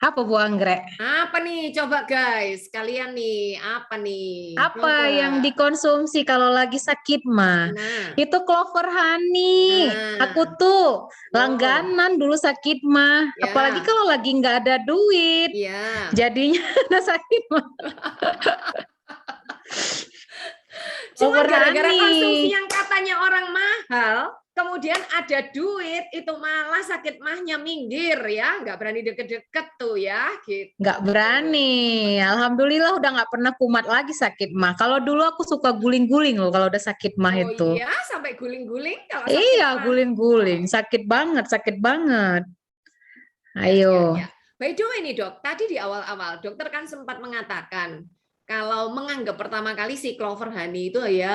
Apa Bu Anggrek? Apa nih? Coba guys, kalian nih, apa nih? Apa yang dikonsumsi kalau lagi sakit mah? Itu clover honey. Aku tuh langganan dulu sakit mah. Apalagi kalau lagi nggak ada duit. Jadinya sakit mah. Cuma gara-gara konsumsi yang katanya orang mahal, kemudian ada duit, itu malah sakit mahnya minggir ya, nggak berani deket-deket tuh ya. Gitu. Nggak berani, alhamdulillah udah nggak pernah kumat lagi sakit mah. Kalau dulu aku suka guling-guling loh kalau udah sakit mah itu. Oh iya, sampai guling-guling kalau sakit iya, guling-guling, sakit banget. Ayo. Ya. By the way nih dok, tadi di awal-awal dokter kan sempat mengatakan kalau menganggap pertama kali si clover honey itu ya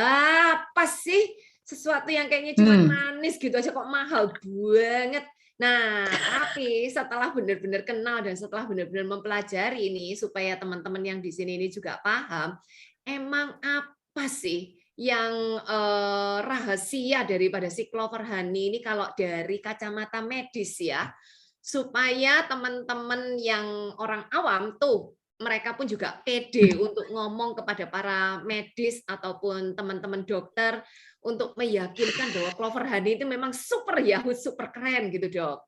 apa sih sesuatu yang kayaknya cuma manis gitu aja kok mahal banget. Nah, tapi setelah benar-benar kenal dan setelah benar-benar mempelajari ini supaya teman-teman yang di sini ini juga paham, emang apa sih yang rahasia daripada si clover honey ini kalau dari kacamata medis ya, supaya teman-teman yang orang awam tuh mereka pun juga pede untuk ngomong kepada para medis ataupun teman-teman dokter untuk meyakinkan bahwa clover honey itu memang super yahut, super keren gitu dok.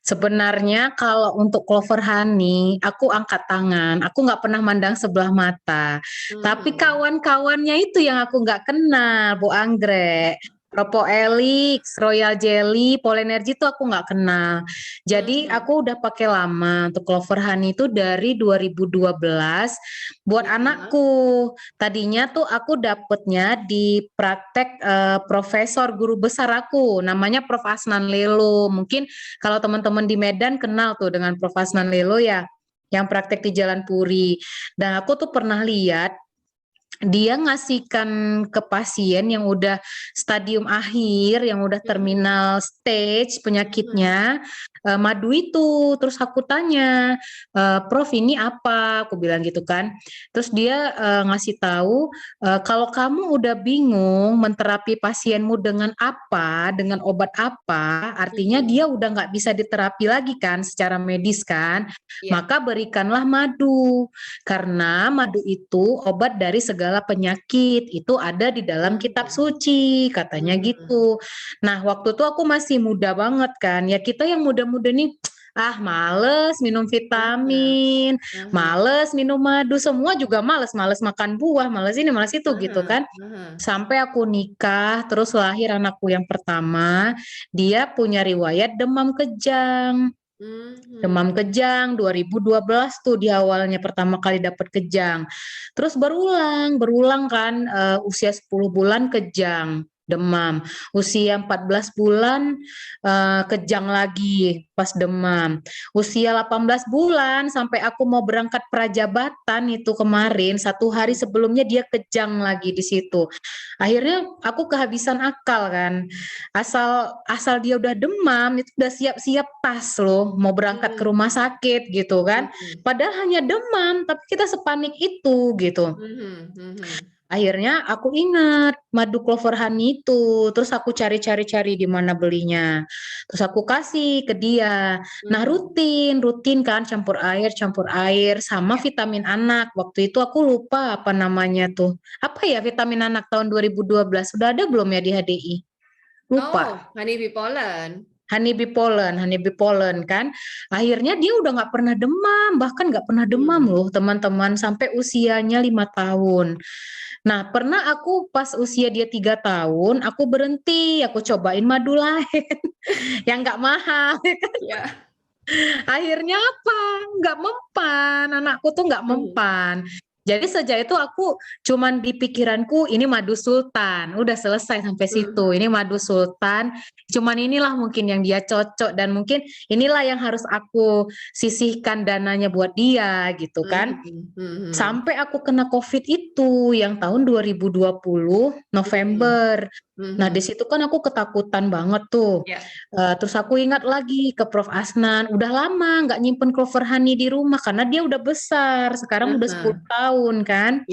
Sebenarnya kalau untuk clover honey, aku angkat tangan. Aku nggak pernah mandang sebelah mata. Tapi kawan-kawannya itu yang aku nggak kenal, Bu Anggrek. Propoelix, Royal Jelly, Polenergy itu aku nggak kenal. Jadi aku udah pakai lama untuk clover honey itu dari 2012 buat anakku. Tadinya tuh aku dapetnya di praktek profesor guru besar aku, namanya Prof. Asnan Lelo. Mungkin kalau teman-teman di Medan kenal tuh dengan Prof. Asnan Lelo ya, yang praktek di Jalan Puri. Dan aku tuh pernah lihat dia ngasihkan ke pasien yang udah stadium akhir, yang udah terminal stage penyakitnya, madu itu. Terus aku tanya, Prof ini apa? Aku bilang gitu kan. Terus dia ngasih tahu, kalau kamu udah bingung menterapi pasienmu dengan apa, dengan obat apa, artinya dia udah nggak bisa diterapi lagi kan secara medis kan, maka berikanlah madu. Karena madu itu obat dari segala penyakit, itu ada di dalam kitab suci, katanya gitu. Nah, waktu itu aku masih muda banget kan, ya kita yang muda-muda nih, males minum vitamin, males minum madu, semua juga males makan buah, males ini, males itu gitu kan. Sampai aku nikah, terus lahir anakku yang pertama, dia punya riwayat demam kejang. Demam kejang 2012 tuh di awalnya pertama kali dapat kejang. Terus berulang kan, usia 10 bulan kejang, demam. Usia 14 bulan kejang lagi pas demam. Usia 18 bulan sampai aku mau berangkat prajabatan itu kemarin, 1 hari sebelumnya dia kejang lagi di situ. Akhirnya aku kehabisan akal kan. Asal dia udah demam itu udah siap-siap tas loh mau berangkat ke rumah sakit gitu kan. Padahal hanya demam tapi kita sepanik itu gitu. Akhirnya aku ingat madu clover honey itu, terus aku cari-cari di mana belinya. Terus aku kasih ke dia. Nah, rutin kan campur air sama vitamin anak. Waktu itu aku lupa apa namanya tuh. Apa ya vitamin anak tahun 2012? Sudah ada belum ya di HDI? Lupa. Oh, honeybee pollen. Honeybee pollen kan. Akhirnya dia udah nggak pernah demam, bahkan nggak pernah demam loh teman-teman sampai usianya 5 tahun. Nah, pernah aku pas usia dia 3 tahun, aku berhenti, aku cobain madu lain yang nggak mahal. Ya. Akhirnya apa? Nggak mempan, anakku tuh nggak mempan. Jadi sejak itu aku cuman di pikiranku ini madu sultan, udah selesai sampai situ. Ini madu sultan, cuman inilah mungkin yang dia cocok dan mungkin inilah yang harus aku sisihkan dananya buat dia gitu kan. Sampai aku kena COVID itu yang tahun 2020 November. Nah, di situ kan aku ketakutan banget tuh. Terus aku ingat lagi ke Prof. Asnan, udah lama nggak nyimpen clover honey di rumah karena dia udah besar, sekarang udah 10 tahun kan.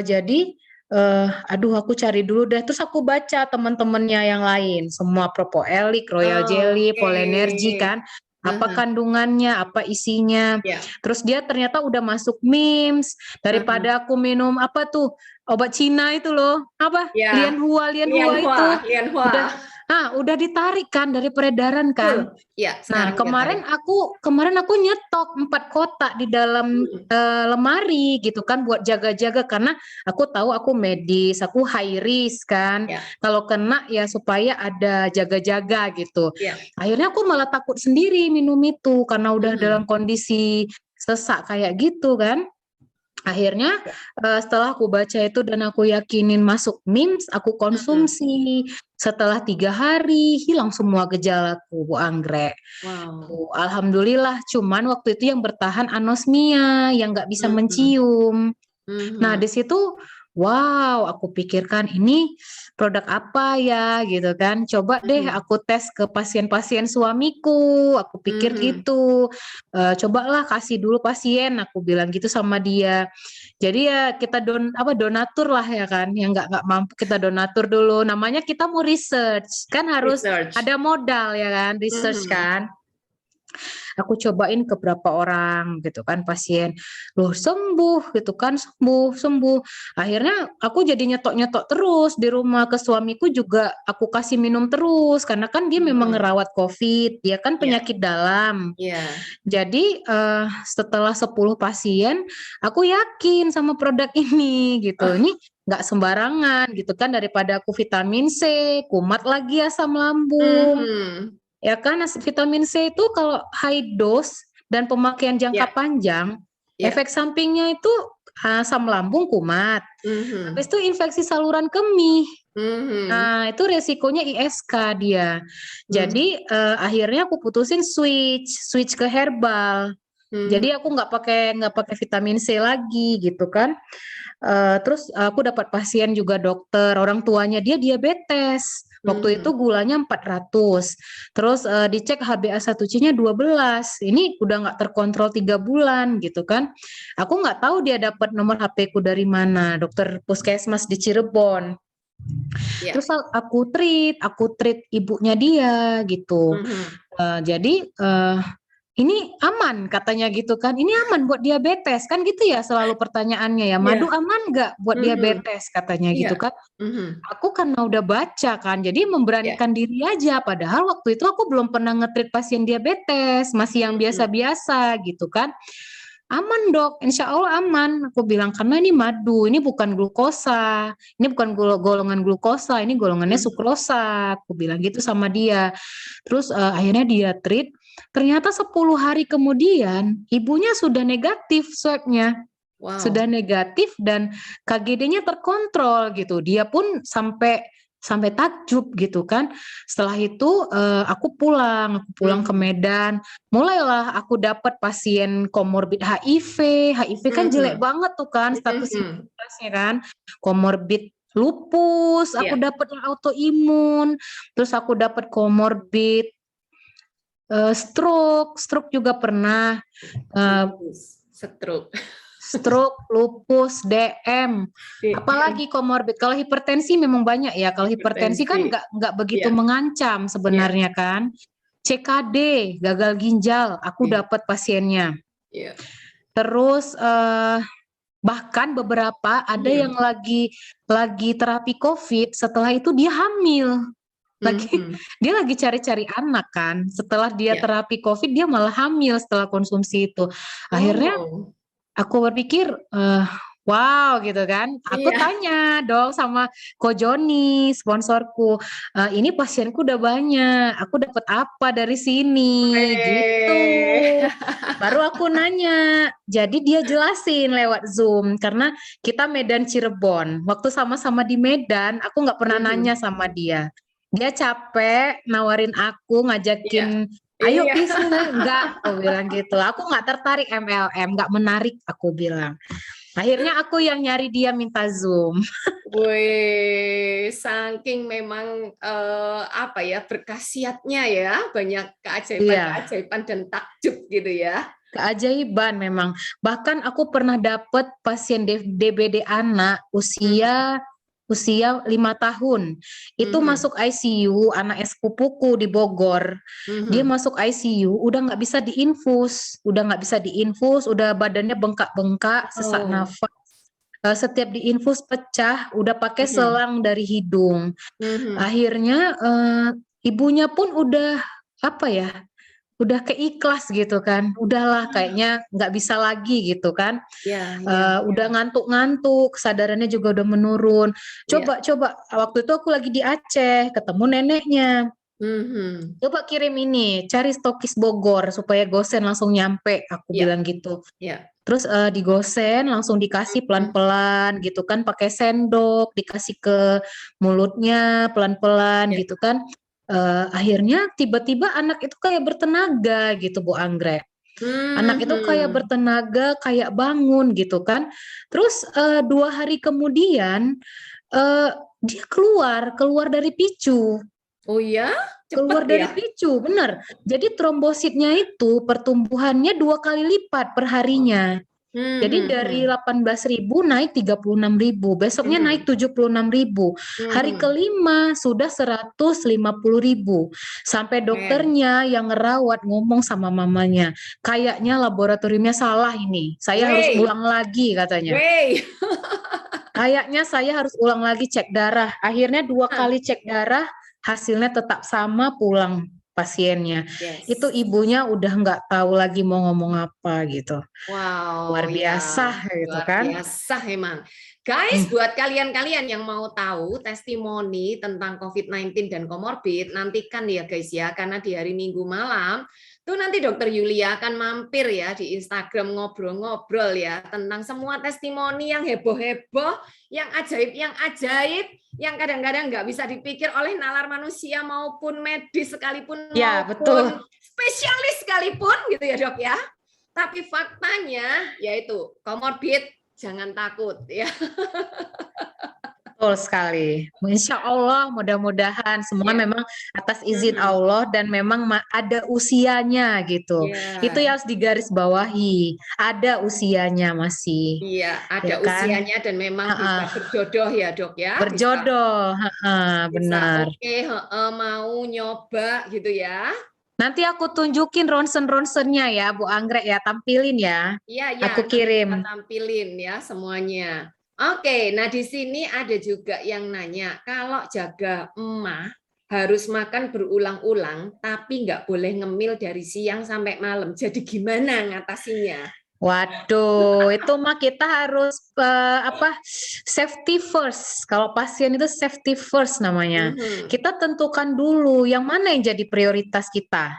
Jadi, aduh aku cari dulu deh. Terus aku baca teman-temannya yang lain, semua Propoelik, Royal Jelly, Polenergy kan. Apa kandungannya, apa isinya. Terus dia ternyata udah masuk MIMS. Daripada aku minum apa tuh obat Cina itu loh, apa Lianhua itu udah ditarik kan dari peredaran kan. Nah kemarin aku nyetok 4 kotak di dalam lemari gitu kan buat jaga-jaga karena aku tahu aku medis, aku high risk kan. Kalau kena ya supaya ada jaga-jaga gitu. Akhirnya aku malah takut sendiri minum itu karena udah dalam kondisi sesak kayak gitu kan. Akhirnya setelah aku baca itu dan aku yakinin masuk MIMS, aku konsumsi. Setelah 3 hari hilang semua gejalaku, Bu Anggrek. Wow. Alhamdulillah, cuman waktu itu yang bertahan anosmia, yang nggak bisa mencium. Nah di situ, wow, aku pikirkan ini produk apa ya gitu kan. Coba deh aku tes ke pasien-pasien suamiku, aku pikir gitu. Cobalah kasih dulu pasien, aku bilang gitu sama dia. Jadi ya kita donatur lah ya kan, yang nggak mampu kita donatur dulu. Namanya kita mau research, kan harus ada modal ya kan, research kan. Aku cobain ke berapa orang gitu kan pasien, loh sembuh gitu kan, sembuh. Akhirnya aku jadi nyetok terus di rumah, ke suamiku juga aku kasih minum terus karena kan dia memang ngerawat COVID, dia kan penyakit dalam. Jadi setelah 10 pasien, aku yakin sama produk ini gitu. Ini nggak sembarangan gitu kan, daripada aku vitamin C, kumat lagi asam lambung. Ya kan vitamin C itu kalau high dose dan pemakaian jangka panjang, efek sampingnya itu asam lambung kumat. Habis itu infeksi saluran kemih. Nah, itu resikonya ISK dia. Jadi akhirnya aku putusin switch ke herbal. Jadi aku nggak pakai vitamin C lagi gitu kan. Terus aku dapat pasien juga dokter, orang tuanya dia diabetes. Waktu itu gulanya 400. Terus dicek HbA1c-nya 12. Ini udah nggak terkontrol 3 bulan gitu kan. Aku nggak tahu dia dapat nomor HP-ku dari mana, dokter puskesmas di Cirebon. Terus aku treat ibunya dia gitu. Jadi ini aman katanya gitu kan, ini aman buat diabetes kan gitu ya, selalu pertanyaannya ya, madu aman nggak buat diabetes katanya gitu kan. Aku karena udah baca kan, jadi memberanikan diri aja, padahal waktu itu aku belum pernah nge-treat pasien diabetes, masih yang biasa-biasa gitu kan. Aman dok, insya Allah aman. Aku bilang karena ini madu, ini bukan glukosa, ini bukan golongan glukosa, ini golongannya sukrosa. Aku bilang gitu sama dia. Terus akhirnya dia treat. Ternyata 10 hari kemudian ibunya sudah negatif swabnya. Sudah negatif dan KGD-nya terkontrol gitu. Dia pun sampai takjub gitu kan. Setelah itu aku pulang ke Medan. Mulailah aku dapat pasien komorbid HIV. HIV kan jelek banget tuh kan status imunitasnya kan. Komorbid lupus, aku dapat yang autoimun. Terus aku dapat komorbid stroke juga pernah. Stroke, lupus, DM, apalagi komorbid. Kalau hipertensi memang banyak ya. Kalau hipertensi kan nggak begitu mengancam sebenarnya kan. CKD, gagal ginjal, aku dapat pasiennya. Terus bahkan beberapa ada yang lagi terapi COVID, setelah itu dia hamil. Dia lagi cari-cari anak kan. Setelah dia terapi COVID, dia malah hamil setelah konsumsi itu. Akhirnya aku berpikir, wow gitu kan. Aku tanya dong sama Ko Joni, sponsorku, ini pasienku udah banyak, aku dapat apa dari sini gitu. Baru aku nanya, jadi dia jelasin lewat Zoom, karena kita Medan Cirebon. Waktu sama-sama di Medan, aku nggak pernah nanya sama dia. Dia capek nawarin aku, ngajakin ayo bisnis, enggak, aku bilang gitu. Aku nggak tertarik MLM, nggak menarik, aku bilang. Akhirnya aku yang nyari dia minta Zoom. Wih, saking memang berkhasiatnya ya, banyak keajaiban dan takjub gitu ya. Keajaiban memang. Bahkan aku pernah dapat pasien DBD anak usia 5 tahun. Itu masuk ICU, anak sepupuku di Bogor. Dia masuk ICU, udah nggak bisa diinfus, udah badannya bengkak-bengkak, sesak nafas. Setiap diinfus pecah, udah pakai selang dari hidung. Akhirnya ibunya pun udah udah keikhlas gitu kan, udahlah kayaknya nggak bisa lagi gitu kan. Udah ngantuk-ngantuk, kesadarannya juga udah menurun. Coba waktu itu aku lagi di Aceh, ketemu neneknya. Coba kirim ini, cari stokis Bogor supaya gosen langsung nyampe, aku bilang gitu. Terus digosen, langsung dikasih pelan-pelan gitu kan, pakai sendok, dikasih ke mulutnya pelan-pelan gitu kan. Akhirnya tiba-tiba anak itu kayak bertenaga gitu Bu Anggrek. Anak itu kayak bertenaga, kayak bangun gitu kan. Terus 2 hari kemudian dia keluar dari picu. Oh ya? Keluar dari picu, benar. Jadi trombositnya itu pertumbuhannya 2 kali lipat per harinya. Jadi dari 18.000 naik 36.000, besoknya naik 76.000. Hari kelima sudah 150.000. Sampai dokternya yang ngerawat ngomong sama mamanya, kayaknya laboratoriumnya salah ini. Saya harus ulang lagi katanya. Kayaknya saya harus ulang lagi cek darah. Akhirnya 2 kali cek darah, hasilnya tetap sama, pulang pasiennya. Itu ibunya udah nggak tahu lagi mau ngomong apa gitu. Wow, luar biasa gitu luar kan. biasa emang. Guys, buat kalian-kalian yang mau tahu testimoni tentang COVID-19 dan komorbid, nantikan ya guys ya, karena di hari Minggu malam tuh nanti Dokter Yulia akan mampir ya di Instagram, ngobrol-ngobrol ya tentang semua testimoni yang heboh-heboh, yang ajaib, yang kadang-kadang nggak bisa dipikir oleh nalar manusia maupun medis sekalipun, Ya, maupun betul. spesialis sekalipun gitu ya Dok ya. Tapi faktanya yaitu komorbid jangan takut ya. Betul sekali. Insya Allah mudah-mudahan semua memang atas izin Allah dan memang ada usianya gitu. Itu yang harus digarisbawahi. Ada usianya masih. Iya, ada ya kan? usianya dan memang bisa berjodoh ya dok ya. Berjodoh, benar. Oke, mau nyoba gitu ya. Nanti aku tunjukin ronsen-ronsennya ya Bu Anggrek ya, tampilin ya. Iya, aku kirim. Tampilin ya semuanya. Oke, nah di sini ada juga yang nanya, kalau jaga emas harus makan berulang-ulang, tapi nggak boleh ngemil dari siang sampai malam. Jadi gimana ngatasinya? Waduh, itu mah kita harus safety first. Kalau pasien itu safety first namanya. Kita tentukan dulu yang mana yang jadi prioritas kita.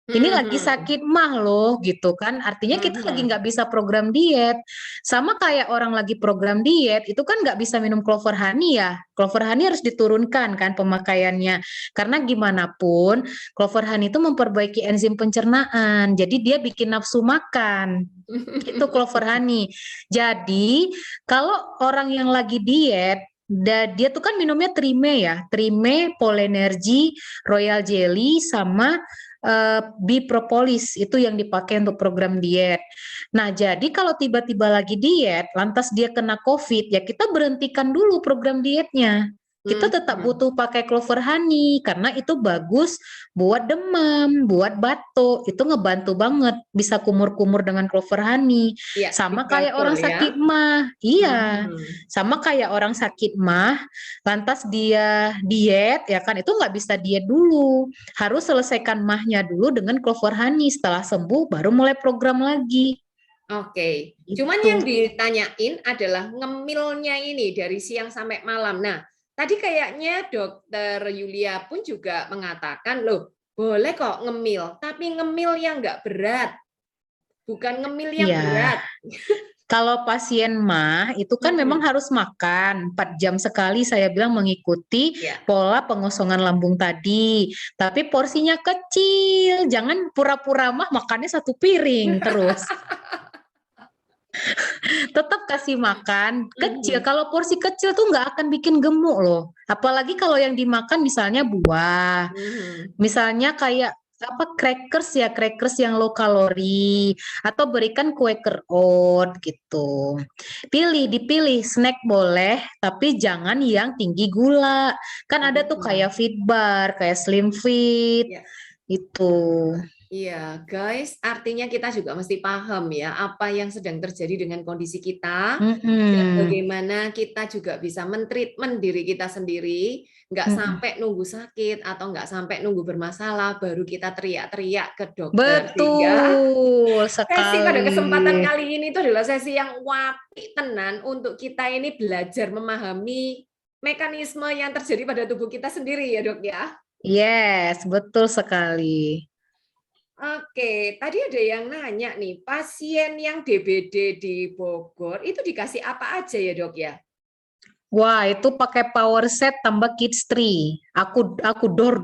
Ini lagi sakit mah loh gitu kan, artinya kita lagi nggak bisa program diet. Sama kayak orang lagi program diet itu kan nggak bisa minum clover honey ya. Clover honey harus diturunkan kan pemakaiannya, karena gimana pun clover honey itu memperbaiki enzim pencernaan, jadi dia bikin nafsu makan. Itu clover honey. Jadi kalau orang yang lagi diet, dia tuh kan minumnya Trime ya, Trime, Polenergy, Royal Jelly sama Bipropolis, itu yang dipakai untuk program diet. Nah, jadi kalau tiba-tiba lagi diet, lantas dia kena COVID, ya kita berhentikan dulu program dietnya. Kita tetap butuh pakai clover honey karena itu bagus buat demam, buat batuk, itu ngebantu banget, bisa kumur-kumur dengan clover honey. Ya, sama kayak orang sakit mah, iya, sama kayak orang sakit mah, lantas dia diet, ya kan itu nggak bisa diet dulu, harus selesaikan mahnya dulu dengan clover honey, setelah sembuh baru mulai program lagi. Oke, cuman yang ditanyain adalah ngemilnya ini dari siang sampai malam. Nah, tadi kayaknya Dokter Yulia pun juga mengatakan, loh boleh kok ngemil, tapi ngemil yang nggak berat, bukan ngemil yang berat. Kalau pasien mah itu kan memang harus makan 4 jam sekali, saya bilang mengikuti pola pengosongan lambung tadi. Tapi porsinya kecil, jangan pura-pura mah makannya 1 piring terus. Tetap kasih makan kecil. Kalau porsi kecil tuh nggak akan bikin gemuk loh. Apalagi kalau yang dimakan misalnya buah, misalnya kayak crackers yang low kalori, atau berikan Quaker Oat gitu. Dipilih snack boleh, tapi jangan yang tinggi gula. Kan ada tuh kayak Fit Bar, kayak Slim Fit, itu. Iya, guys, artinya kita juga mesti paham ya apa yang sedang terjadi dengan kondisi kita, dan bagaimana kita juga bisa men-treatment diri kita sendiri, nggak sampai nunggu sakit atau nggak sampai nunggu bermasalah baru kita teriak-teriak ke dokter. Betul sekali. Sesi pada kesempatan kali ini itu adalah sesi yang wapi tenan untuk kita ini belajar memahami mekanisme yang terjadi pada tubuh kita sendiri ya dok ya. Yes, betul sekali. Oke, tadi ada yang nanya nih, pasien yang DBD di Bogor itu dikasih apa aja ya dok ya? Wah, itu pakai power set tambah kids tree. Aku dor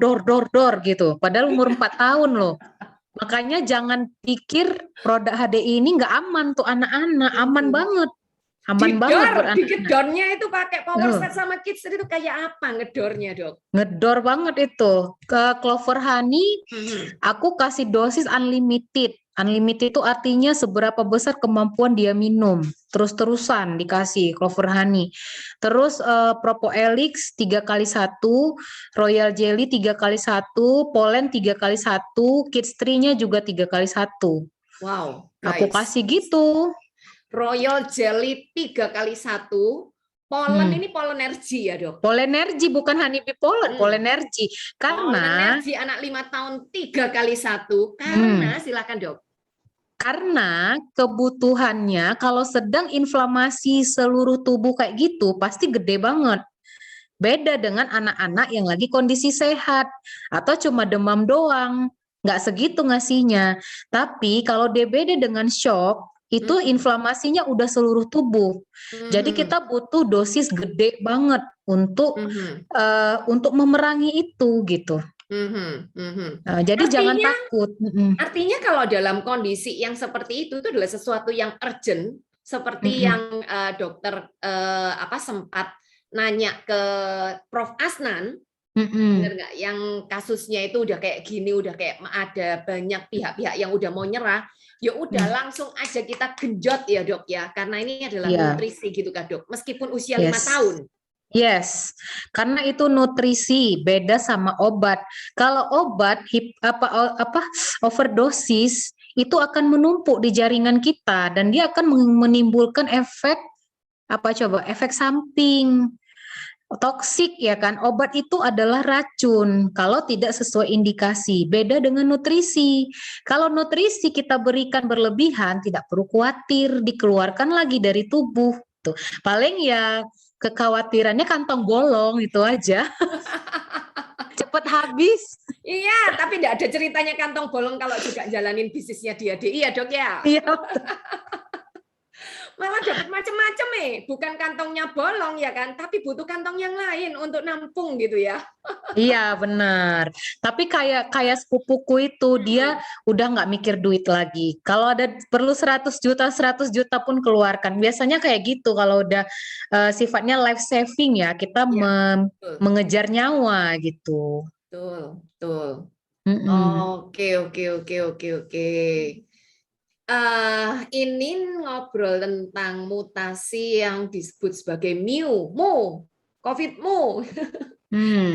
gitu. Padahal umur 4 tahun loh. Makanya jangan pikir produk HDI ini nggak aman tuh anak-anak, aman banget. Aman banget buat anak-anak. Ngedornya itu pakai power set sama kids tree itu kayak apa ngedornya dok? Ngedor banget itu. Ke clover honey, aku kasih dosis unlimited. Unlimited itu artinya seberapa besar kemampuan dia minum. Terus-terusan dikasih clover honey. Terus Propoelix 3x1, Royal Jelly 3x1, Pollen 3x1, Kids Tree-nya juga 3x1. Wow, guys. Aku kasih gitu. Royal Jelly 3x1, Pollen ini Polenergy ya dok? Polenergy bukan honeybee pollen, Polenergy. Karena Polenergy anak 5 tahun 3x1, karena silakan dok. Karena kebutuhannya kalau sedang inflamasi seluruh tubuh kayak gitu pasti gede banget. Beda dengan anak-anak yang lagi kondisi sehat atau cuma demam doang, nggak segitu ngasihnya. Tapi kalau DBD dengan shock, itu inflamasinya udah seluruh tubuh. Jadi kita butuh dosis gede banget untuk memerangi itu gitu. Jadi jangan Artinya, takut. artinya kalau dalam kondisi yang seperti itu adalah sesuatu yang urgent, seperti yang dokter sempat nanya ke Prof. Asnan, benar nggak? Yang kasusnya itu udah kayak gini, udah kayak ada banyak pihak-pihak yang udah mau nyerah, ya udah langsung aja kita genjot ya dok ya, karena ini adalah nutrisi gitu kan dok, meskipun usia 5 tahun. Yes, karena itu nutrisi beda sama obat. Kalau obat overdosis itu akan menumpuk di jaringan kita dan dia akan menimbulkan efek efek samping toksik ya kan. Obat itu adalah racun kalau tidak sesuai indikasi. Beda dengan nutrisi. Kalau nutrisi kita berikan berlebihan, tidak perlu khawatir dikeluarkan lagi dari tubuh. Tuh. Paling ya kekhawatirannya kantong bolong itu aja. Cepet habis. Iya, tapi tidak ada ceritanya kantong bolong kalau juga jalanin bisnisnya dia. Iya dok ya. Iya. Malah dapat macam-macam bukan kantongnya bolong ya kan, tapi butuh kantong yang lain untuk nampung gitu ya. Iya benar. Tapi kayak sepupuku itu dia udah nggak mikir duit lagi. Kalau ada perlu 100 juta pun keluarkan. Biasanya kayak gitu kalau udah sifatnya life saving ya, kita mengejar nyawa gitu. Betul. Oke. Ini ngobrol tentang mutasi yang disebut sebagai COVID-mu.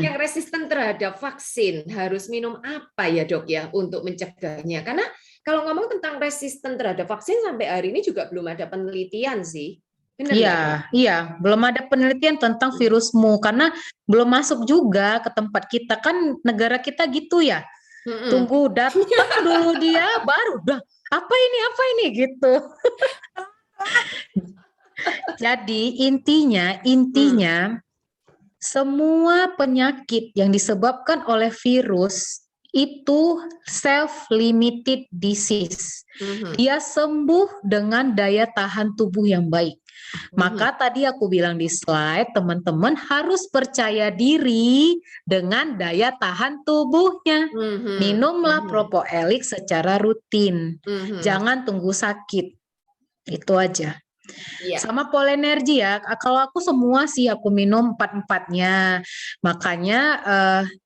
Yang resisten terhadap vaksin harus minum apa ya dok ya untuk mencegahnya? Karena kalau ngomong tentang resisten terhadap vaksin sampai hari ini juga belum ada penelitian sih. Iya, belum ada penelitian tentang virusmu karena belum masuk juga ke tempat kita, kan negara kita gitu ya. Tunggu datang dulu dia baru dah apa ini gitu. Jadi intinya semua penyakit yang disebabkan oleh virus itu self-limited disease. Dia sembuh dengan daya tahan tubuh yang baik. Maka tadi aku bilang di slide, teman-teman harus percaya diri dengan daya tahan tubuhnya. Minumlah Propoelik secara rutin. Jangan tunggu sakit. Itu aja. Sama polenergi ya, kalau aku semua sih aku minum 4-4-nya, makanya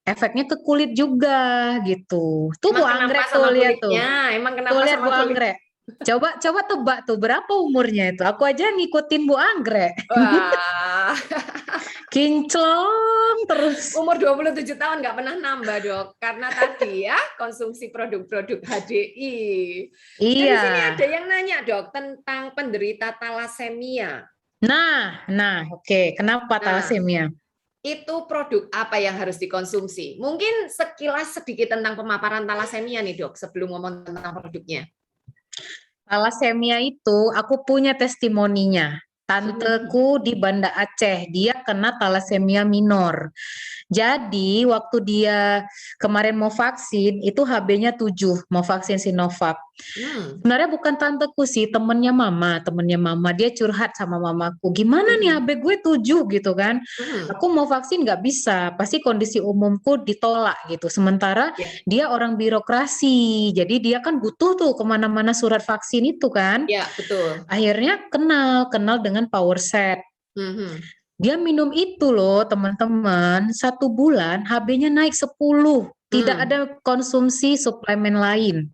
efeknya ke kulit juga gitu. Tuh Bu Anggrek tuh lihat tuh. Emang kenapa tuh lihat Bu Anggrek. Coba tebak tuh berapa umurnya itu. Aku aja ngikutin Bu Anggrek. Wah. Kinclong terus. Umur 27 tahun nggak pernah nambah dok, karena tadi ya konsumsi produk-produk HDI. Iya. Di sini ada yang nanya dok tentang penderita talasemia. Nah, oke. Kenapa talasemia? Itu produk apa yang harus dikonsumsi? Mungkin sekilas sedikit tentang pemaparan talasemia nih dok, sebelum ngomong tentang produknya. Talasemia itu aku punya testimoninya. Tanteku di Banda Aceh, dia kena talasemia minor. Jadi waktu dia kemarin mau vaksin, itu HB-nya 7, mau vaksin Sinovac. Sebenarnya bukan tanteku sih, temennya mama. Dia curhat sama mamaku, gimana nih HB gue 7 gitu kan. Aku mau vaksin nggak bisa, pasti kondisi umumku ditolak gitu. Sementara dia orang birokrasi, jadi dia kan butuh tuh kemana-mana surat vaksin itu kan. Iya, betul. Akhirnya kenal dengan Power Set. Dia minum itu loh teman-teman, 1 bulan HB-nya naik 10, tidak ada konsumsi suplemen lain.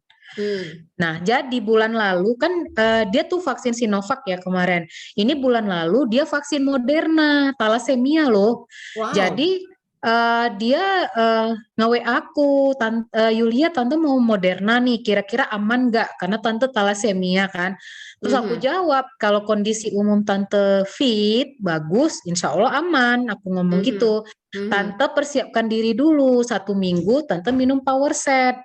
Nah jadi bulan lalu kan dia tuh vaksin Sinovac ya kemarin, ini bulan lalu dia vaksin Moderna, talasemia loh. Jadi dia nge-WA aku, Yulia tante mau Moderna nih, kira-kira aman nggak? Karena tante talasemia kan. Terus aku jawab, kalau kondisi umum tante fit, bagus, insya Allah aman. Aku ngomong gitu. Tante persiapkan diri dulu, 1 minggu tante minum Power Set.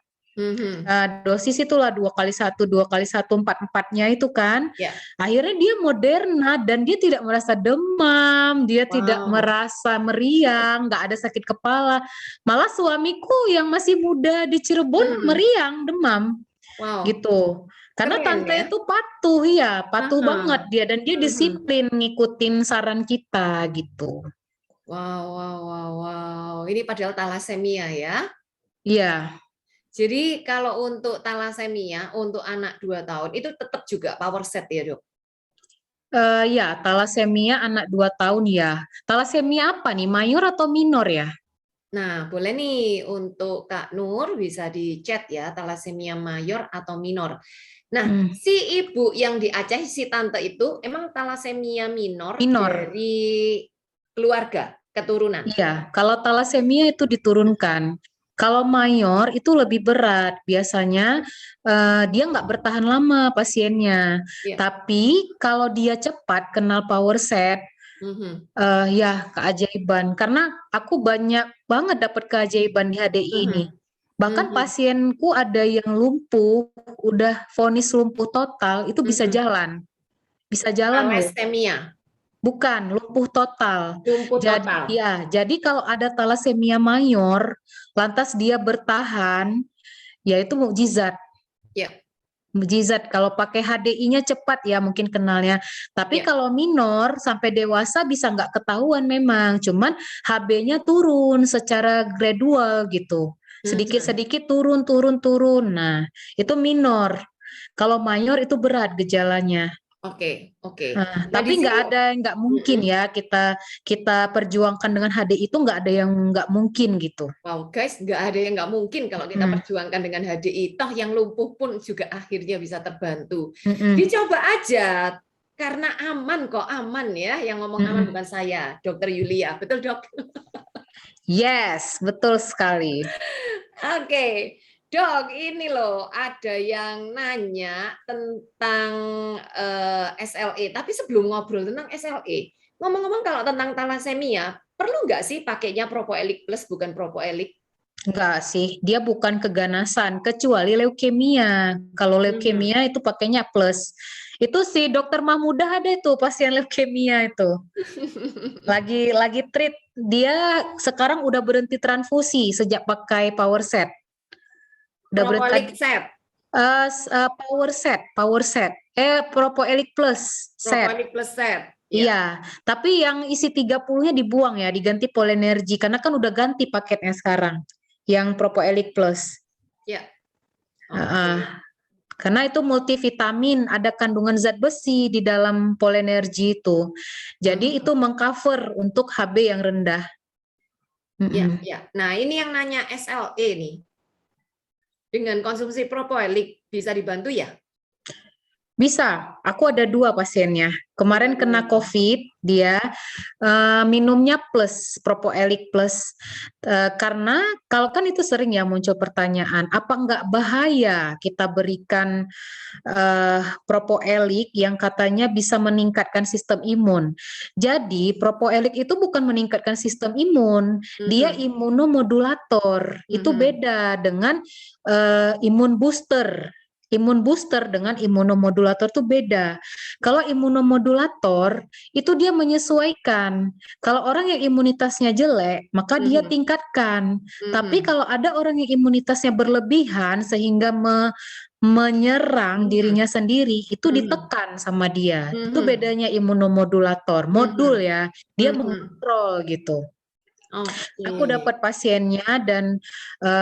Dosis itulah 2x1, 4-4-nya itu kan. Akhirnya dia Moderna dan dia tidak merasa demam, dia tidak merasa meriang, nggak ada sakit kepala. Malah suamiku yang masih muda di Cirebon meriang, demam, gitu. Karena tante itu patuh banget dia, dan dia disiplin ngikutin saran kita gitu. Wow. Ini padahal talasemia ya. Iya. Jadi kalau untuk talasemia untuk anak 2 tahun itu tetap juga power set ya, Dok? Ya, talasemia anak 2 tahun ya. Talasemia apa nih? Mayor atau minor ya? Nah, boleh nih untuk Kak Nur bisa di chat ya, talasemia mayor atau minor. Nah, Hmm, si ibu yang di Aceh, si tante itu emang talasemia minor minor. dari keluarga, keturunan. Iya, kalau talasemia itu diturunkan. Kalau mayor itu lebih berat. Biasanya dia nggak bertahan lama pasiennya. Iya. Tapi kalau dia cepat kenal power set, Mhm. ya keajaiban. Karena aku banyak banget dapat keajaiban di HDI ini. Mhm. Bahkan Mhm. pasienku ada yang lumpuh, udah vonis lumpuh total, itu bisa Mhm. jalan. Bisa jalan loh. Thalassemia, Bukan, lumpuh total. lumpuh Jadi total. ya, jadi kalau ada talasemia mayor, lantas dia bertahan, ya itu mukjizat. Ya, Mukjizat kalau pakai HDI-nya cepat ya mungkin kenalnya. Tapi ya. kalau minor sampai dewasa bisa nggak ketahuan memang, cuman HB-nya turun secara gradual gitu. Mhm. Sedikit-sedikit turun, turun, turun. Nah, itu minor. Kalau mayor itu berat gejalanya. Oke, oke. Nah, Nah, di tapi sini nggak mungkin mhm. ya kita kita perjuangkan dengan HDI itu nggak ada yang nggak mungkin gitu. Wow, guys, nggak ada yang nggak mungkin kalau kita Mm-mm, perjuangkan dengan HDI. Toh yang lumpuh pun juga akhirnya bisa terbantu. mm-mm, Dicoba aja, karena aman kok, aman ya. Yang ngomong aman mm-mm. bukan saya, Dokter Yulia. Betul, Dok? Yes, betul sekali. Oke, Dok, ini loh ada yang nanya tentang SLE. Tapi sebelum ngobrol tentang SLE, ngomong-ngomong kalau tentang talasemia, perlu nggak sih pakainya Propoelik Plus bukan Propoelik? Enggak sih, dia bukan keganasan kecuali leukemia. Kalau Mhm. leukemia itu pakainya plus. Itu si Dokter Mahmudah ada itu pasien leukemia itu. Lagi treat, dia sekarang udah berhenti transfusi sejak pakai power set. Udah berhenti. Propoelik set, Power set. Propoelik plus set. Propoelik Plus set. Ya, Iya, tapi yang isi 30-nya dibuang ya, diganti Polenergi karena kan udah ganti paketnya sekarang. Yang Propoelik plus. ya. Heeh. Oke. Karena itu multivitamin, ada kandungan zat besi di dalam Polenergi itu. Jadi Mhm. itu mengcover untuk HB yang rendah. Ya, Mm-mm. ya. Nah, ini yang nanya SLE nih. Dengan konsumsi Propoelik bisa dibantu ya? Bisa, aku ada 2 pasiennya. Kemarin kena Hmm. COVID, dia minumnya plus, Propoelik plus. Karena kalau kan itu sering ya muncul pertanyaan, apa enggak bahaya kita berikan Propoelik yang katanya bisa meningkatkan sistem imun. Jadi Propoelik itu bukan meningkatkan sistem imun, dia Mhm. imunomodulator. Itu Mhm. beda dengan imun booster. Imun booster dengan imunomodulator itu beda. Kalau imunomodulator itu dia menyesuaikan. Kalau orang yang imunitasnya jelek, maka dia Mhm. tingkatkan. Tapi Mhm. kalau ada orang yang imunitasnya berlebihan sehingga menyerang Mhm. dirinya sendiri, itu Mhm. ditekan sama dia. Itu Mhm. bedanya imunomodulator. Modul Mhm. ya, dia Mhm. mengontrol gitu. Oke. Aku dapat pasiennya dan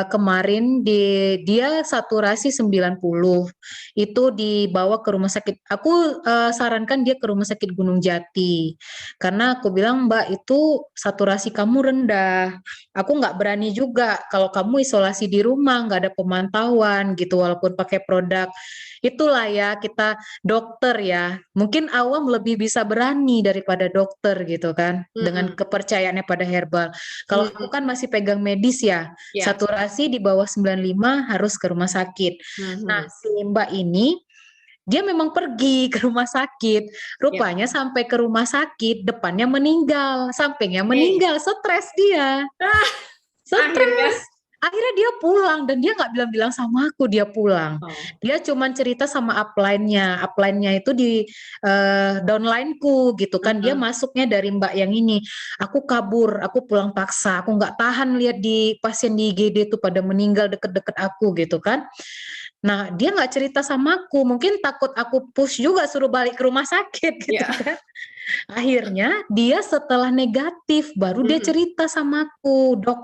kemarin dia saturasi 90. Itu dibawa ke rumah sakit. Aku sarankan dia ke rumah sakit Gunung Jati. Karena aku bilang, "Mbak, itu saturasi kamu rendah. Aku nggak berani juga kalau kamu isolasi di rumah, nggak ada pemantauan gitu walaupun pakai produk." Itulah ya kita dokter ya. Mungkin awam lebih bisa berani daripada dokter gitu kan dengan Mhm. kepercayaannya pada herbal. Kalau aku Mhm. kan masih pegang medis ya, Ya. saturasi di bawah 95 harus ke rumah sakit. Nah, Mhm. si Mbak ini dia memang pergi ke rumah sakit. Ya. Rupanya sampai ke rumah sakit, depannya meninggal, sampingnya Oke. meninggal, stres dia. Ah, akhirnya. Stres. Akhirnya dia pulang dan dia nggak bilang-bilang sama aku dia pulang. Oh. Dia cuman cerita sama upline-nya. Upline-nya itu di downline-ku gitu kan. Dia Mhm. masuknya dari Mbak yang ini. Aku kabur, aku pulang paksa. Aku nggak tahan lihat di pasien di IGD itu pada meninggal deket-deket aku gitu kan. Nah, dia nggak cerita sama aku. Mungkin takut aku push juga suruh balik ke rumah sakit gitu Ya. kan. Akhirnya dia setelah negatif baru dia cerita sama aku, "Dok,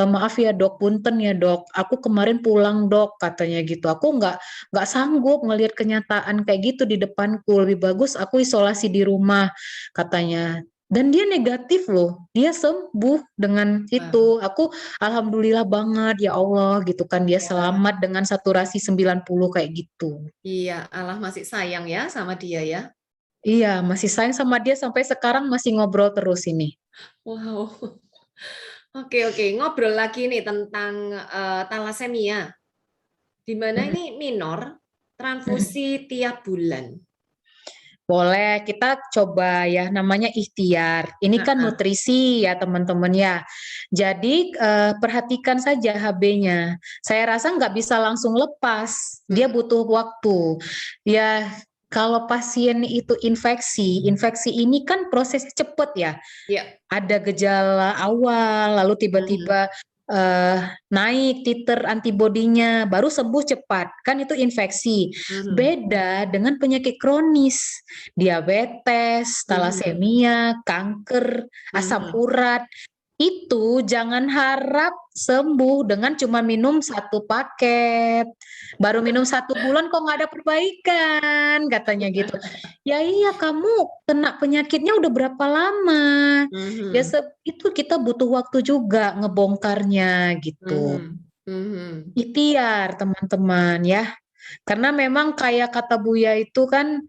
maaf ya dok, punten ya dok, aku kemarin pulang dok," katanya gitu. "Aku nggak sanggup ngelihat kenyataan kayak gitu di depanku, lebih bagus aku isolasi di rumah," katanya. Dan dia negatif loh, dia sembuh dengan itu. Aku alhamdulillah banget ya Allah gitu kan, dia selamat dengan saturasi 90 kayak gitu. Iya, Allah masih sayang ya sama dia ya. Iya, masih sayang sama dia sampai sekarang masih ngobrol terus ini. Wow. Oke, ngobrol lagi nih tentang talasemia. Di mana Mm. ini minor, transfusi tiap bulan. Boleh, kita coba ya, namanya ikhtiar. Ini kan nutrisi ya teman-teman ya. Jadi perhatikan saja HB-nya. Saya rasa nggak bisa langsung lepas, dia butuh waktu. Ya, kalau pasien itu infeksi ini kan prosesnya cepat ya. Ada gejala awal, lalu tiba-tiba naik titer antibodinya, baru sembuh cepat. Kan itu infeksi. Beda dengan penyakit kronis, diabetes, talasemia, kanker, asam urat. Itu jangan harap sembuh dengan cuma minum 1 paket. Baru minum 1 bulan kok nggak ada perbaikan, katanya gitu. Ya iya, kamu kena penyakitnya udah berapa lama? Ya itu kita butuh waktu juga ngebongkarnya gitu. Ikhtiar teman-teman ya. Karena memang kayak kata Buya itu kan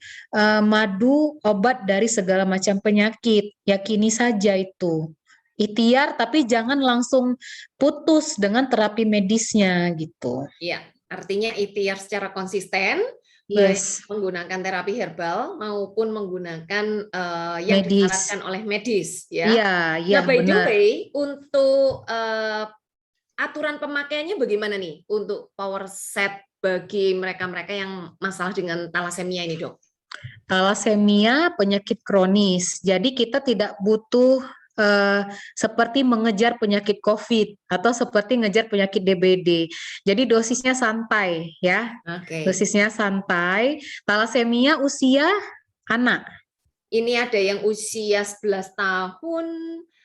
madu obat dari segala macam penyakit. Yakini saja itu. Ikhtiar tapi jangan langsung putus dengan terapi medisnya gitu. Iya, artinya ikhtiar secara konsisten, baik Yes. menggunakan terapi herbal maupun menggunakan yang Medis. disarankan oleh medis, ya. Iya, Nah, by the benar. way, untuk aturan pemakaiannya bagaimana nih untuk power set bagi mereka-mereka yang masalah dengan talasemia ini, Dok? Talasemia penyakit kronis. Jadi kita tidak butuh seperti mengejar penyakit COVID atau seperti mengejar penyakit DBD. Jadi dosisnya santai ya. Dosisnya santai. Talasemia usia anak. Ini ada yang usia 11 tahun,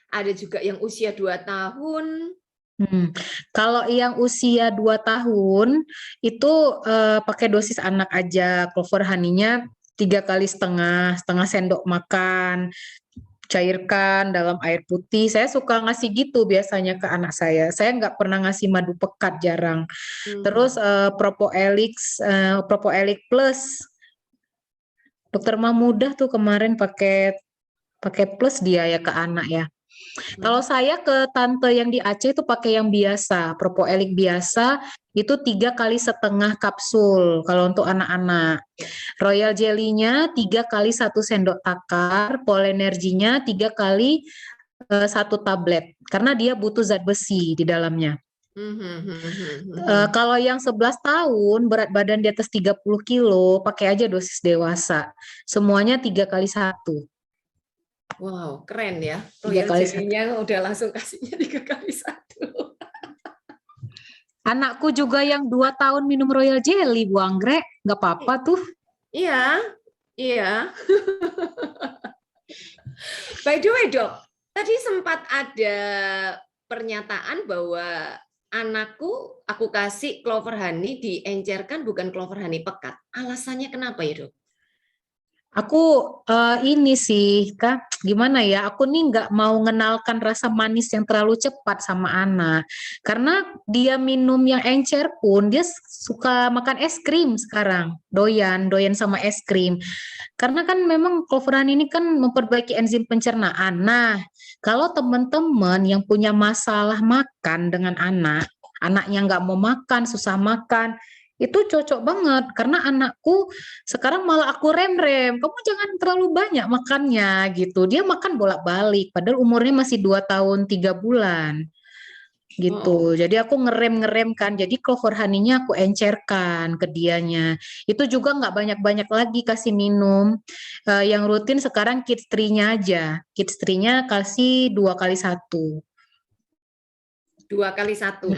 ada juga yang usia 2 tahun. Kalau yang usia 2 tahun itu pakai dosis anak aja. Clover honey-nya 3,5 sendok makan, cairkan dalam air putih. Saya suka ngasih gitu biasanya ke anak saya. Saya nggak pernah ngasih madu pekat, jarang. Terus Propoelix Plus. Dokter Mahmudah tuh kemarin pakai plus dia ya ke anak ya. Kalau saya ke tante yang di Aceh itu pakai yang biasa, Propoelik biasa, itu 3,5 kapsul kalau untuk anak-anak. Royal Jelly-nya 3 kali 1 sendok takar, Polenerginya 3 kali 1 tablet, karena dia butuh zat besi di dalamnya. Kalau yang 11 tahun, berat badan di atas 30 kilo, pakai aja dosis dewasa. Semuanya 3 kali 1. Wow, keren ya. Royal Jelly-nya udah langsung kasihnya 3 kali 1. Anakku juga yang 2 tahun minum Royal Jelly, Bu Anggrek. Nggak apa-apa tuh. Iya. By the way, Dok, tadi sempat ada pernyataan bahwa anakku aku kasih clover honey diencerkan, bukan clover honey pekat. Alasannya kenapa ya, Dok? Aku ini sih, Kak, gimana ya, aku nih nggak mau mengenalkan rasa manis yang terlalu cepat sama anak. Karena dia minum yang encer pun, dia suka makan es krim sekarang. Doyan sama es krim. Karena kan memang clover honey ini kan memperbaiki enzim pencernaan. Nah, kalau teman-teman yang punya masalah makan dengan anaknya nggak mau makan, susah makan, itu cocok banget karena anakku sekarang malah aku rem-rem, kamu jangan terlalu banyak makannya gitu. Dia makan bolak-balik padahal umurnya masih 2 tahun 3 bulan gitu. Jadi aku ngerem kan. Jadi clover honey-nya aku encerkan ke dianya. Itu juga nggak banyak-banyak lagi kasih minum. Yang rutin sekarang kids 3-nya aja. Kids 3-nya kasih 2 kali 1. 2 kali 1.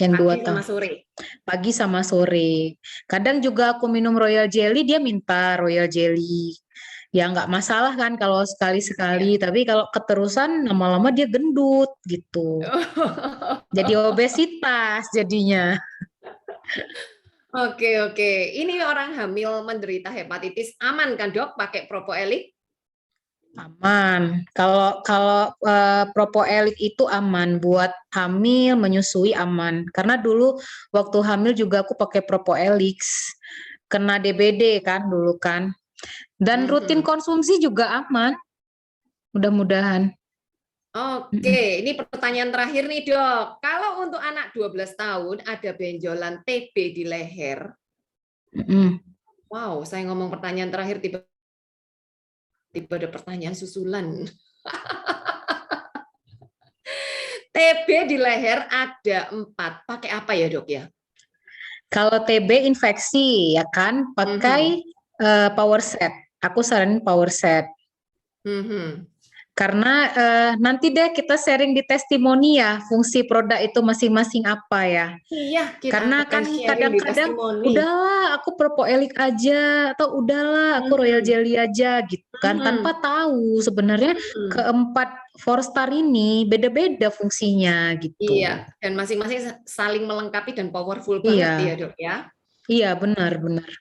Yang pagi sama sore. Pagi sama sore. Kadang juga aku minum Royal Jelly, dia minta Royal Jelly. ya nggak masalah kan kalau sekali-sekali, tapi kalau keterusan lama-lama dia gendut gitu. Jadi obesitas jadinya. Oke, oke. Ini orang hamil menderita hepatitis aman kan, Dok, pakai propoelik? Aman. Kalau kalau propoelik itu aman buat hamil, menyusui aman. Karena dulu waktu hamil juga aku pakai propoelik. Kena DBD kan dulu kan. Dan rutin konsumsi juga aman. Mudah-mudahan. Oke, ini pertanyaan terakhir nih, Dok. Kalau untuk anak 12 tahun ada benjolan TB di leher. Wow, saya ngomong pertanyaan terakhir tiba-tiba ada pertanyaan susulan. TB di leher ada 4. Pakai apa ya, Dok ya? Kalau TB infeksi ya kan, pakai power set. Aku saranin power set. Karena nanti deh kita sharing di testimoni ya, fungsi produk itu masing-masing apa ya. Iya, kita karena kan kadang-kadang testimoni. Udahlah aku propoelik aja, atau udahlah aku royal jelly aja gitu kan, tanpa tahu sebenarnya keempat 4-star ini beda-beda fungsinya gitu. Iya, dan masing-masing saling melengkapi dan powerful banget ya, Dok ya. Iya, benar-benar.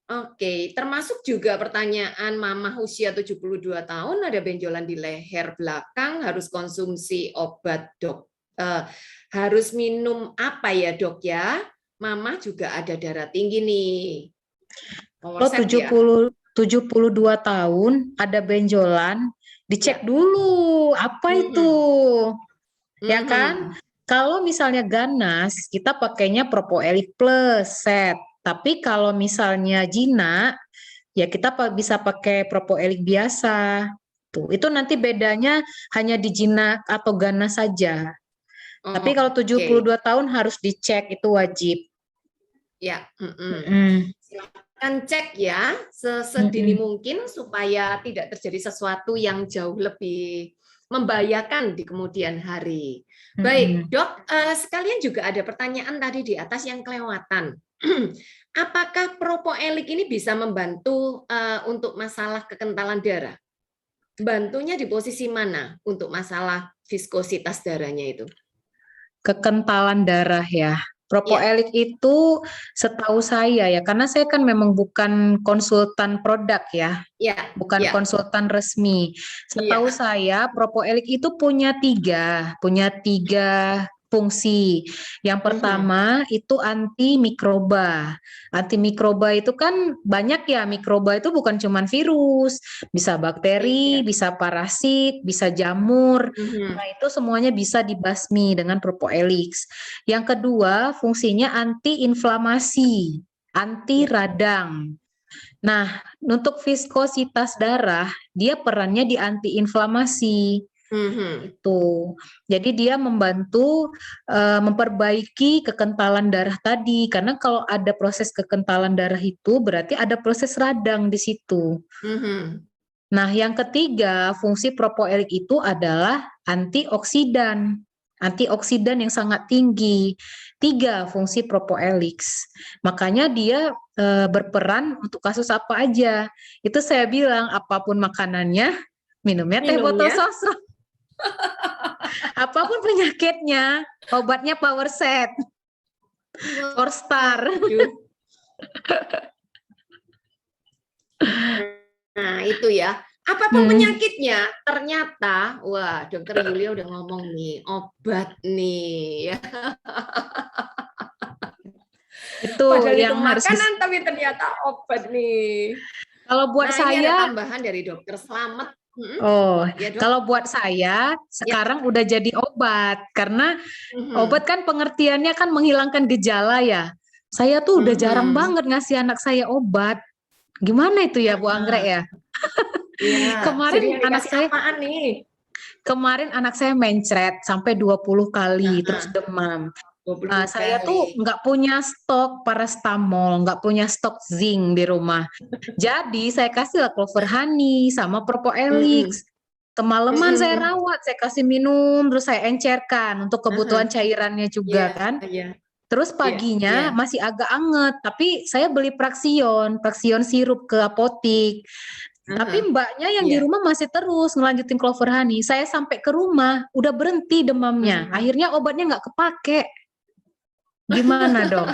Oke, termasuk juga pertanyaan mamah usia 72 tahun ada benjolan di leher belakang, harus konsumsi obat, Dok. Harus minum apa ya, Dok ya? Mamah juga ada darah tinggi nih. Kalau 72 tahun ada benjolan, dicek dulu apa itu. Ya kan? Kalau misalnya ganas, kita pakainya propoelik plus set. Tapi kalau misalnya jinak, ya kita bisa pakai propoelik biasa. Tuh, itu nanti bedanya hanya di jinak atau ganas saja. Tapi kalau 72 tahun harus dicek, itu wajib. Ya, silakan cek ya sesedini mungkin supaya tidak terjadi sesuatu yang jauh lebih membahayakan di kemudian hari. Baik, Dok, sekalian juga ada pertanyaan tadi di atas yang kelewatan. Apakah propoelik ini bisa membantu untuk masalah kekentalan darah? Bantunya di posisi mana untuk masalah viskositas darahnya itu? Kekentalan darah ya. Propoelik itu setahu saya ya, karena saya kan memang bukan konsultan produk ya, bukan konsultan resmi. Setahu saya propoelik itu punya tiga fungsi. Yang pertama itu anti mikroba. Anti mikroba itu kan banyak ya, mikroba itu bukan cuma virus, bisa bakteri, bisa parasit, bisa jamur. Nah, itu semuanya bisa dibasmi dengan propoelik. Yang kedua, fungsinya anti inflamasi, anti radang. Nah, untuk viskositas darah, dia perannya di anti inflamasi. Itu. Jadi dia membantu memperbaiki kekentalan darah tadi, karena kalau ada proses kekentalan darah itu berarti ada proses radang di situ. Nah, yang ketiga fungsi propoelik itu adalah antioksidan. Antioksidan yang sangat tinggi. 3 fungsi propoelik. Makanya dia berperan untuk kasus apa aja. Itu saya bilang apapun makanannya, minumnya teh botol sosro. Apapun penyakitnya, obatnya power set. 4-star. Nah, itu ya. Apapun penyakitnya, ternyata, wah, Dokter Yulia udah ngomong nih, obat nih. Itu padahal yang itu harus makanan, tapi ternyata obat nih. Kalau buat saya, ini ada tambahan dari Dokter Slamet. Ya, kalau buat saya sekarang udah jadi obat, karena obat kan pengertiannya kan menghilangkan gejala ya. Saya tuh udah jarang banget ngasih anak saya obat. Gimana itu ya, Bu Anggrek ya? Kemarin anak saya apaan nih? Kemarin anak saya mencret sampai 20 kali terus demam. Nah, saya tuh nggak punya stok paracetamol, nggak punya stok zinc di rumah. Jadi saya kasih clover honey sama propoelik. Kemalaman saya rawat, saya kasih minum, terus saya encerkan untuk kebutuhan cairannya juga kan. Terus paginya masih agak anget, tapi saya beli Praxion sirup ke apotik. Tapi mbaknya yang di rumah masih terus ngelanjutin Clover Honey. Saya sampai ke rumah, udah berhenti demamnya. Akhirnya obatnya nggak kepake. Gimana dong?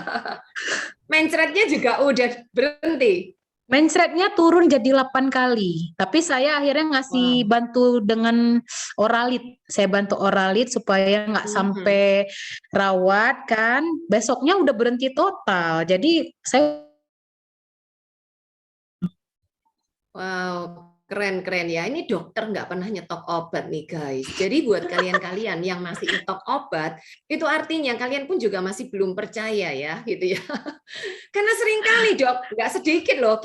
Mencretnya juga udah berhenti. Mencretnya turun jadi 8 kali. Tapi saya akhirnya ngasih bantu dengan Oralit. Saya bantu Oralit supaya nggak sampai rawat kan. Besoknya udah berhenti total. Jadi saya wow, keren-keren ya. Ini dokter nggak pernah nyetok obat nih guys. Jadi buat kalian-kalian yang masih nyetok obat, itu artinya kalian pun juga masih belum percaya ya, gitu ya. Karena sering kali dok, nggak sedikit loh,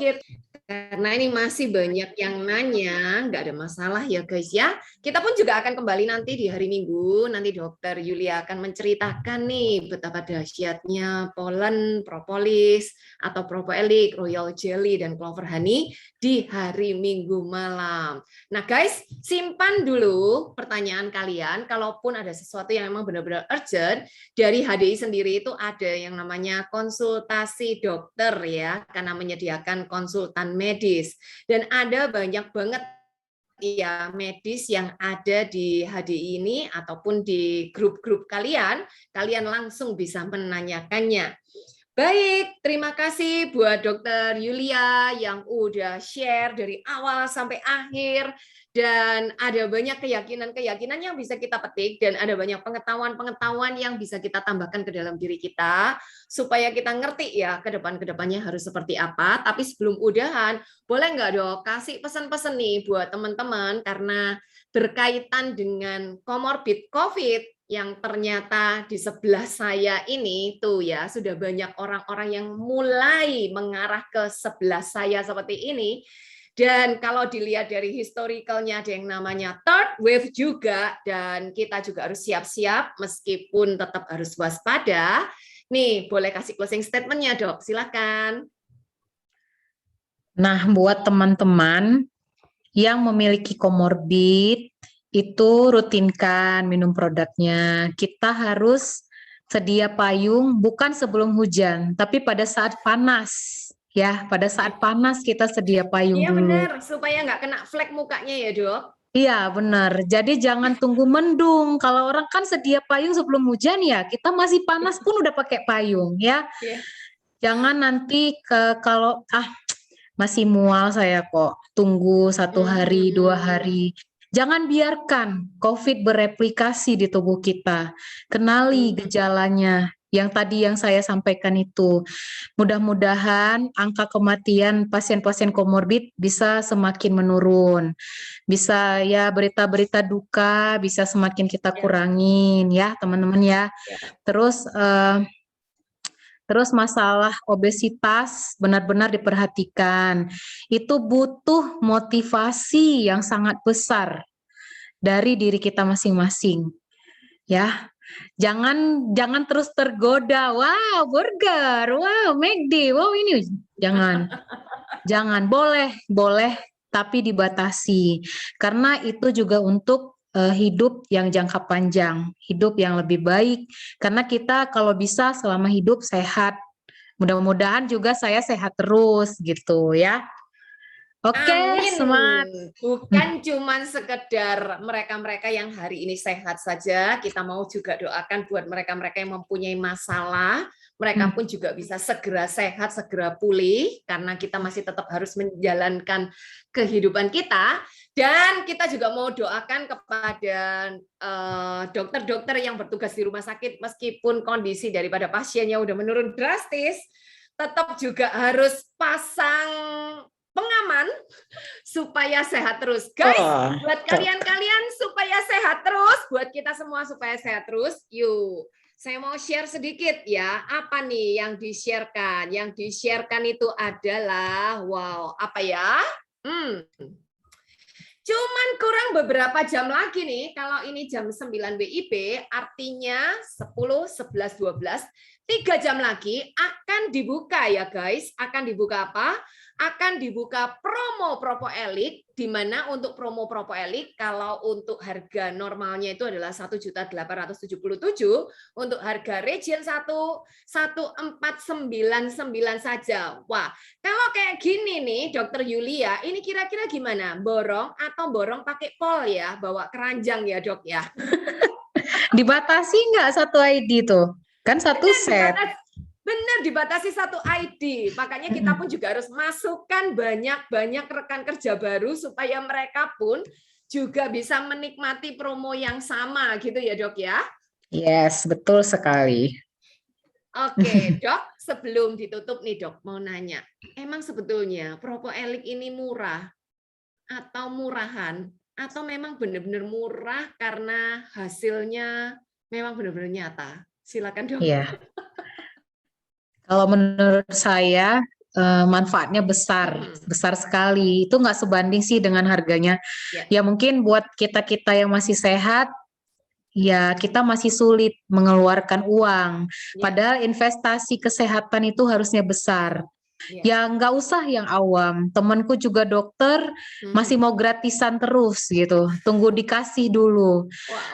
karena ini masih banyak yang nanya, nggak ada masalah ya guys ya. Kita pun juga akan kembali nanti di hari Minggu, nanti dokter Yulia akan menceritakan nih betapa dahsyatnya polen, propolis, atau propoelik, royal jelly, dan clover honey di hari Minggu malam. Nah guys, simpan dulu pertanyaan kalian, kalaupun ada sesuatu yang memang benar-benar urgent, dari HDI sendiri itu ada yang namanya konsultasi dokter ya, karena menyediakan konsultan medis. Dan ada banyak banget ya medis yang ada di HDI ini ataupun di grup-grup kalian langsung bisa menanyakannya. Baik, terima kasih buat Dokter Yulia yang udah share dari awal sampai akhir. Dan ada banyak keyakinan-keyakinan yang bisa kita petik dan ada banyak pengetahuan-pengetahuan yang bisa kita tambahkan ke dalam diri kita supaya kita ngerti ya ke depan-kedepannya harus seperti apa. Tapi sebelum udahan, boleh nggak dok kasih pesan-pesan nih buat teman-teman karena berkaitan dengan comorbid COVID yang ternyata di sebelah saya ini tuh ya sudah banyak orang-orang yang mulai mengarah ke sebelah saya seperti ini. Dan kalau dilihat dari historicalnya ada yang namanya third wave juga, dan kita juga harus siap-siap meskipun tetap harus waspada. Nih, boleh kasih closing statement-nya dok, silakan. Nah, buat teman-teman yang memiliki komorbid, itu rutinkan minum produknya. Kita harus sedia payung bukan sebelum hujan, tapi pada saat panas. Ya, pada saat panas kita sedia payung dulu. Iya benar, supaya nggak kena flek mukanya ya dok. Iya benar, jadi jangan tunggu mendung. Kalau orang kan sedia payung sebelum hujan ya, kita masih panas pun udah pakai payung ya. Jangan nanti kalau masih mual saya kok, tunggu 1 hari, 2 hari. Jangan biarkan COVID bereplikasi di tubuh kita. Kenali gejalanya. Yang tadi yang saya sampaikan itu. Mudah-mudahan angka kematian pasien-pasien komorbid bisa semakin menurun. Bisa ya berita-berita duka bisa semakin kita kurangin ya teman-teman ya. Terus masalah obesitas benar-benar diperhatikan. Itu butuh motivasi yang sangat besar dari diri kita masing-masing. Ya. Jangan terus tergoda. Wow, burger, wow, McD, wow ini. Jangan boleh tapi dibatasi. Karena itu juga untuk hidup yang jangka panjang, hidup yang lebih baik. Karena kita kalau bisa selama hidup sehat. Mudah-mudahan juga saya sehat terus gitu ya. Oke, semangat. Bukan cuma sekedar mereka-mereka yang hari ini sehat saja, kita mau juga doakan buat mereka-mereka yang mempunyai masalah, mereka pun juga bisa segera sehat, segera pulih, karena kita masih tetap harus menjalankan kehidupan kita. Dan kita juga mau doakan kepada dokter-dokter yang bertugas di rumah sakit, meskipun kondisi daripada pasiennya udah menurun drastis, tetap juga harus pasang pengaman supaya sehat terus. Guys, buat kalian-kalian supaya sehat terus, buat kita semua supaya sehat terus, yuk. Saya mau share sedikit ya, apa nih yang di-sharekan? Yang di-sharekan itu adalah, wow, apa ya? Cuman kurang beberapa jam lagi nih, kalau ini jam 9 WIB, artinya 10, 11, 12, 3 jam lagi akan dibuka ya guys. Akan dibuka apa? akan dibuka promo Propoelik, di mana untuk promo Propoelik kalau untuk harga normalnya itu adalah 1.877.000, untuk harga region 1 1.499 saja. Wah, kalau kayak gini nih Dokter Yulia, ini kira-kira gimana? Borong atau borong pakai pol ya, bawa keranjang ya Dok ya? Dibatasi nggak satu ID tuh? Kan satu set. Benar, dibatasi satu ID. Makanya kita pun juga harus masukkan banyak-banyak rekan kerja baru supaya mereka pun juga bisa menikmati promo yang sama gitu ya Dok ya? Yes, betul sekali. Oke Dok, sebelum ditutup nih Dok, mau nanya, emang sebetulnya Propoelik ini murah atau murahan? Atau memang benar-benar murah karena hasilnya memang benar-benar nyata? Silakan Dok. Iya. Kalau menurut saya manfaatnya besar sekali. Itu nggak sebanding sih dengan harganya. Ya mungkin buat kita-kita yang masih sehat, ya kita masih sulit mengeluarkan uang. Padahal investasi kesehatan itu harusnya besar. Ya nggak usah yang awam. Temanku juga dokter masih mau gratisan terus gitu. Tunggu dikasih dulu.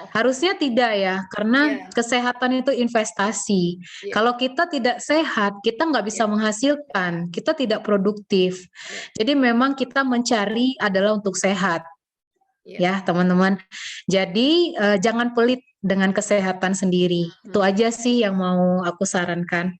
Harusnya tidak ya, karena kesehatan itu investasi. Kalau kita tidak sehat, kita nggak bisa menghasilkan. Kita tidak produktif. Jadi memang kita mencari adalah untuk sehat. Ya teman-teman. Jadi jangan pelit dengan kesehatan sendiri. Itu aja sih yang mau aku sarankan.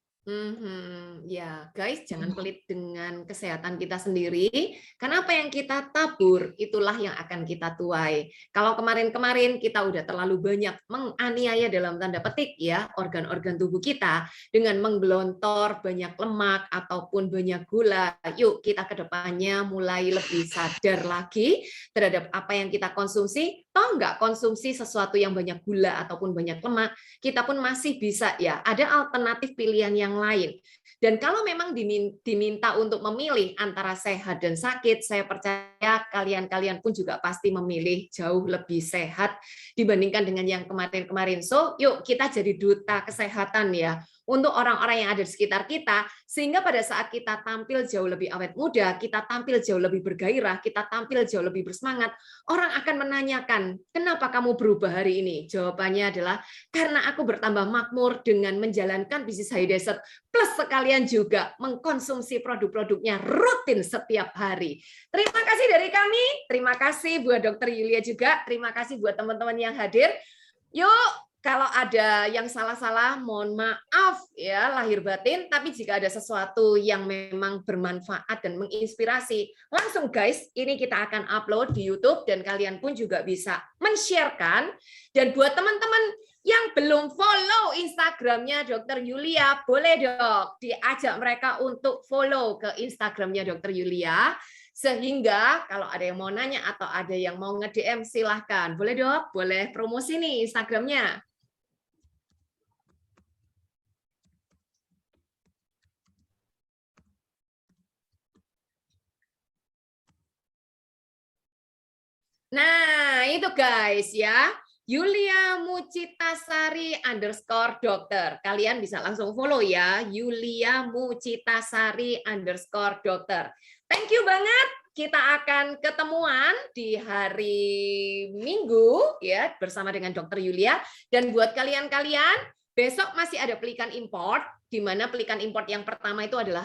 Ya guys, jangan pelit dengan kesehatan kita sendiri, karena apa yang kita tabur itulah yang akan kita tuai. Kalau kemarin-kemarin kita udah terlalu banyak menganiaya dalam tanda petik ya organ-organ tubuh kita dengan menggelontor banyak lemak ataupun banyak gula, yuk kita ke depannya mulai lebih sadar lagi terhadap apa yang kita konsumsi. Toh nggak konsumsi sesuatu yang banyak gula ataupun banyak lemak, kita pun masih bisa ya ada alternatif pilihan yang lain. Dan kalau memang diminta untuk memilih antara sehat dan sakit, saya percaya kalian pun juga pasti memilih jauh lebih sehat dibandingkan dengan yang kemarin-kemarin. So, yuk kita jadi duta kesehatan ya untuk orang-orang yang ada di sekitar kita, sehingga pada saat kita tampil jauh lebih awet muda, kita tampil jauh lebih bergairah, kita tampil jauh lebih bersemangat, orang akan menanyakan, kenapa kamu berubah hari ini? Jawabannya adalah, karena aku bertambah makmur dengan menjalankan bisnis High Desert, plus sekalian juga mengkonsumsi produk-produknya rutin setiap hari. Terima kasih dari kami, terima kasih buat Dr. Yulia juga, terima kasih buat teman-teman yang hadir. Yuk, kalau ada yang salah-salah, mohon maaf ya lahir batin, tapi jika ada sesuatu yang memang bermanfaat dan menginspirasi, langsung guys, ini kita akan upload di YouTube dan kalian pun juga bisa men-sharekan. Dan buat teman-teman yang belum follow Instagramnya Dr. Yulia, boleh dong diajak mereka untuk follow ke Instagramnya Dr. Yulia. Sehingga kalau ada yang mau nanya atau ada yang mau nge-DM silahkan. Boleh Dok? Boleh promosi nih Instagramnya. Nah, itu guys ya. Yulia Mucitasari _dokter. Kalian bisa langsung follow ya. Yulia Mucitasari _dokter. Thank you banget. Kita akan ketemuan di hari Minggu ya bersama dengan Dr. Yulia. Dan buat kalian-kalian, besok masih ada pelikan import, di mana pelikan import yang pertama itu adalah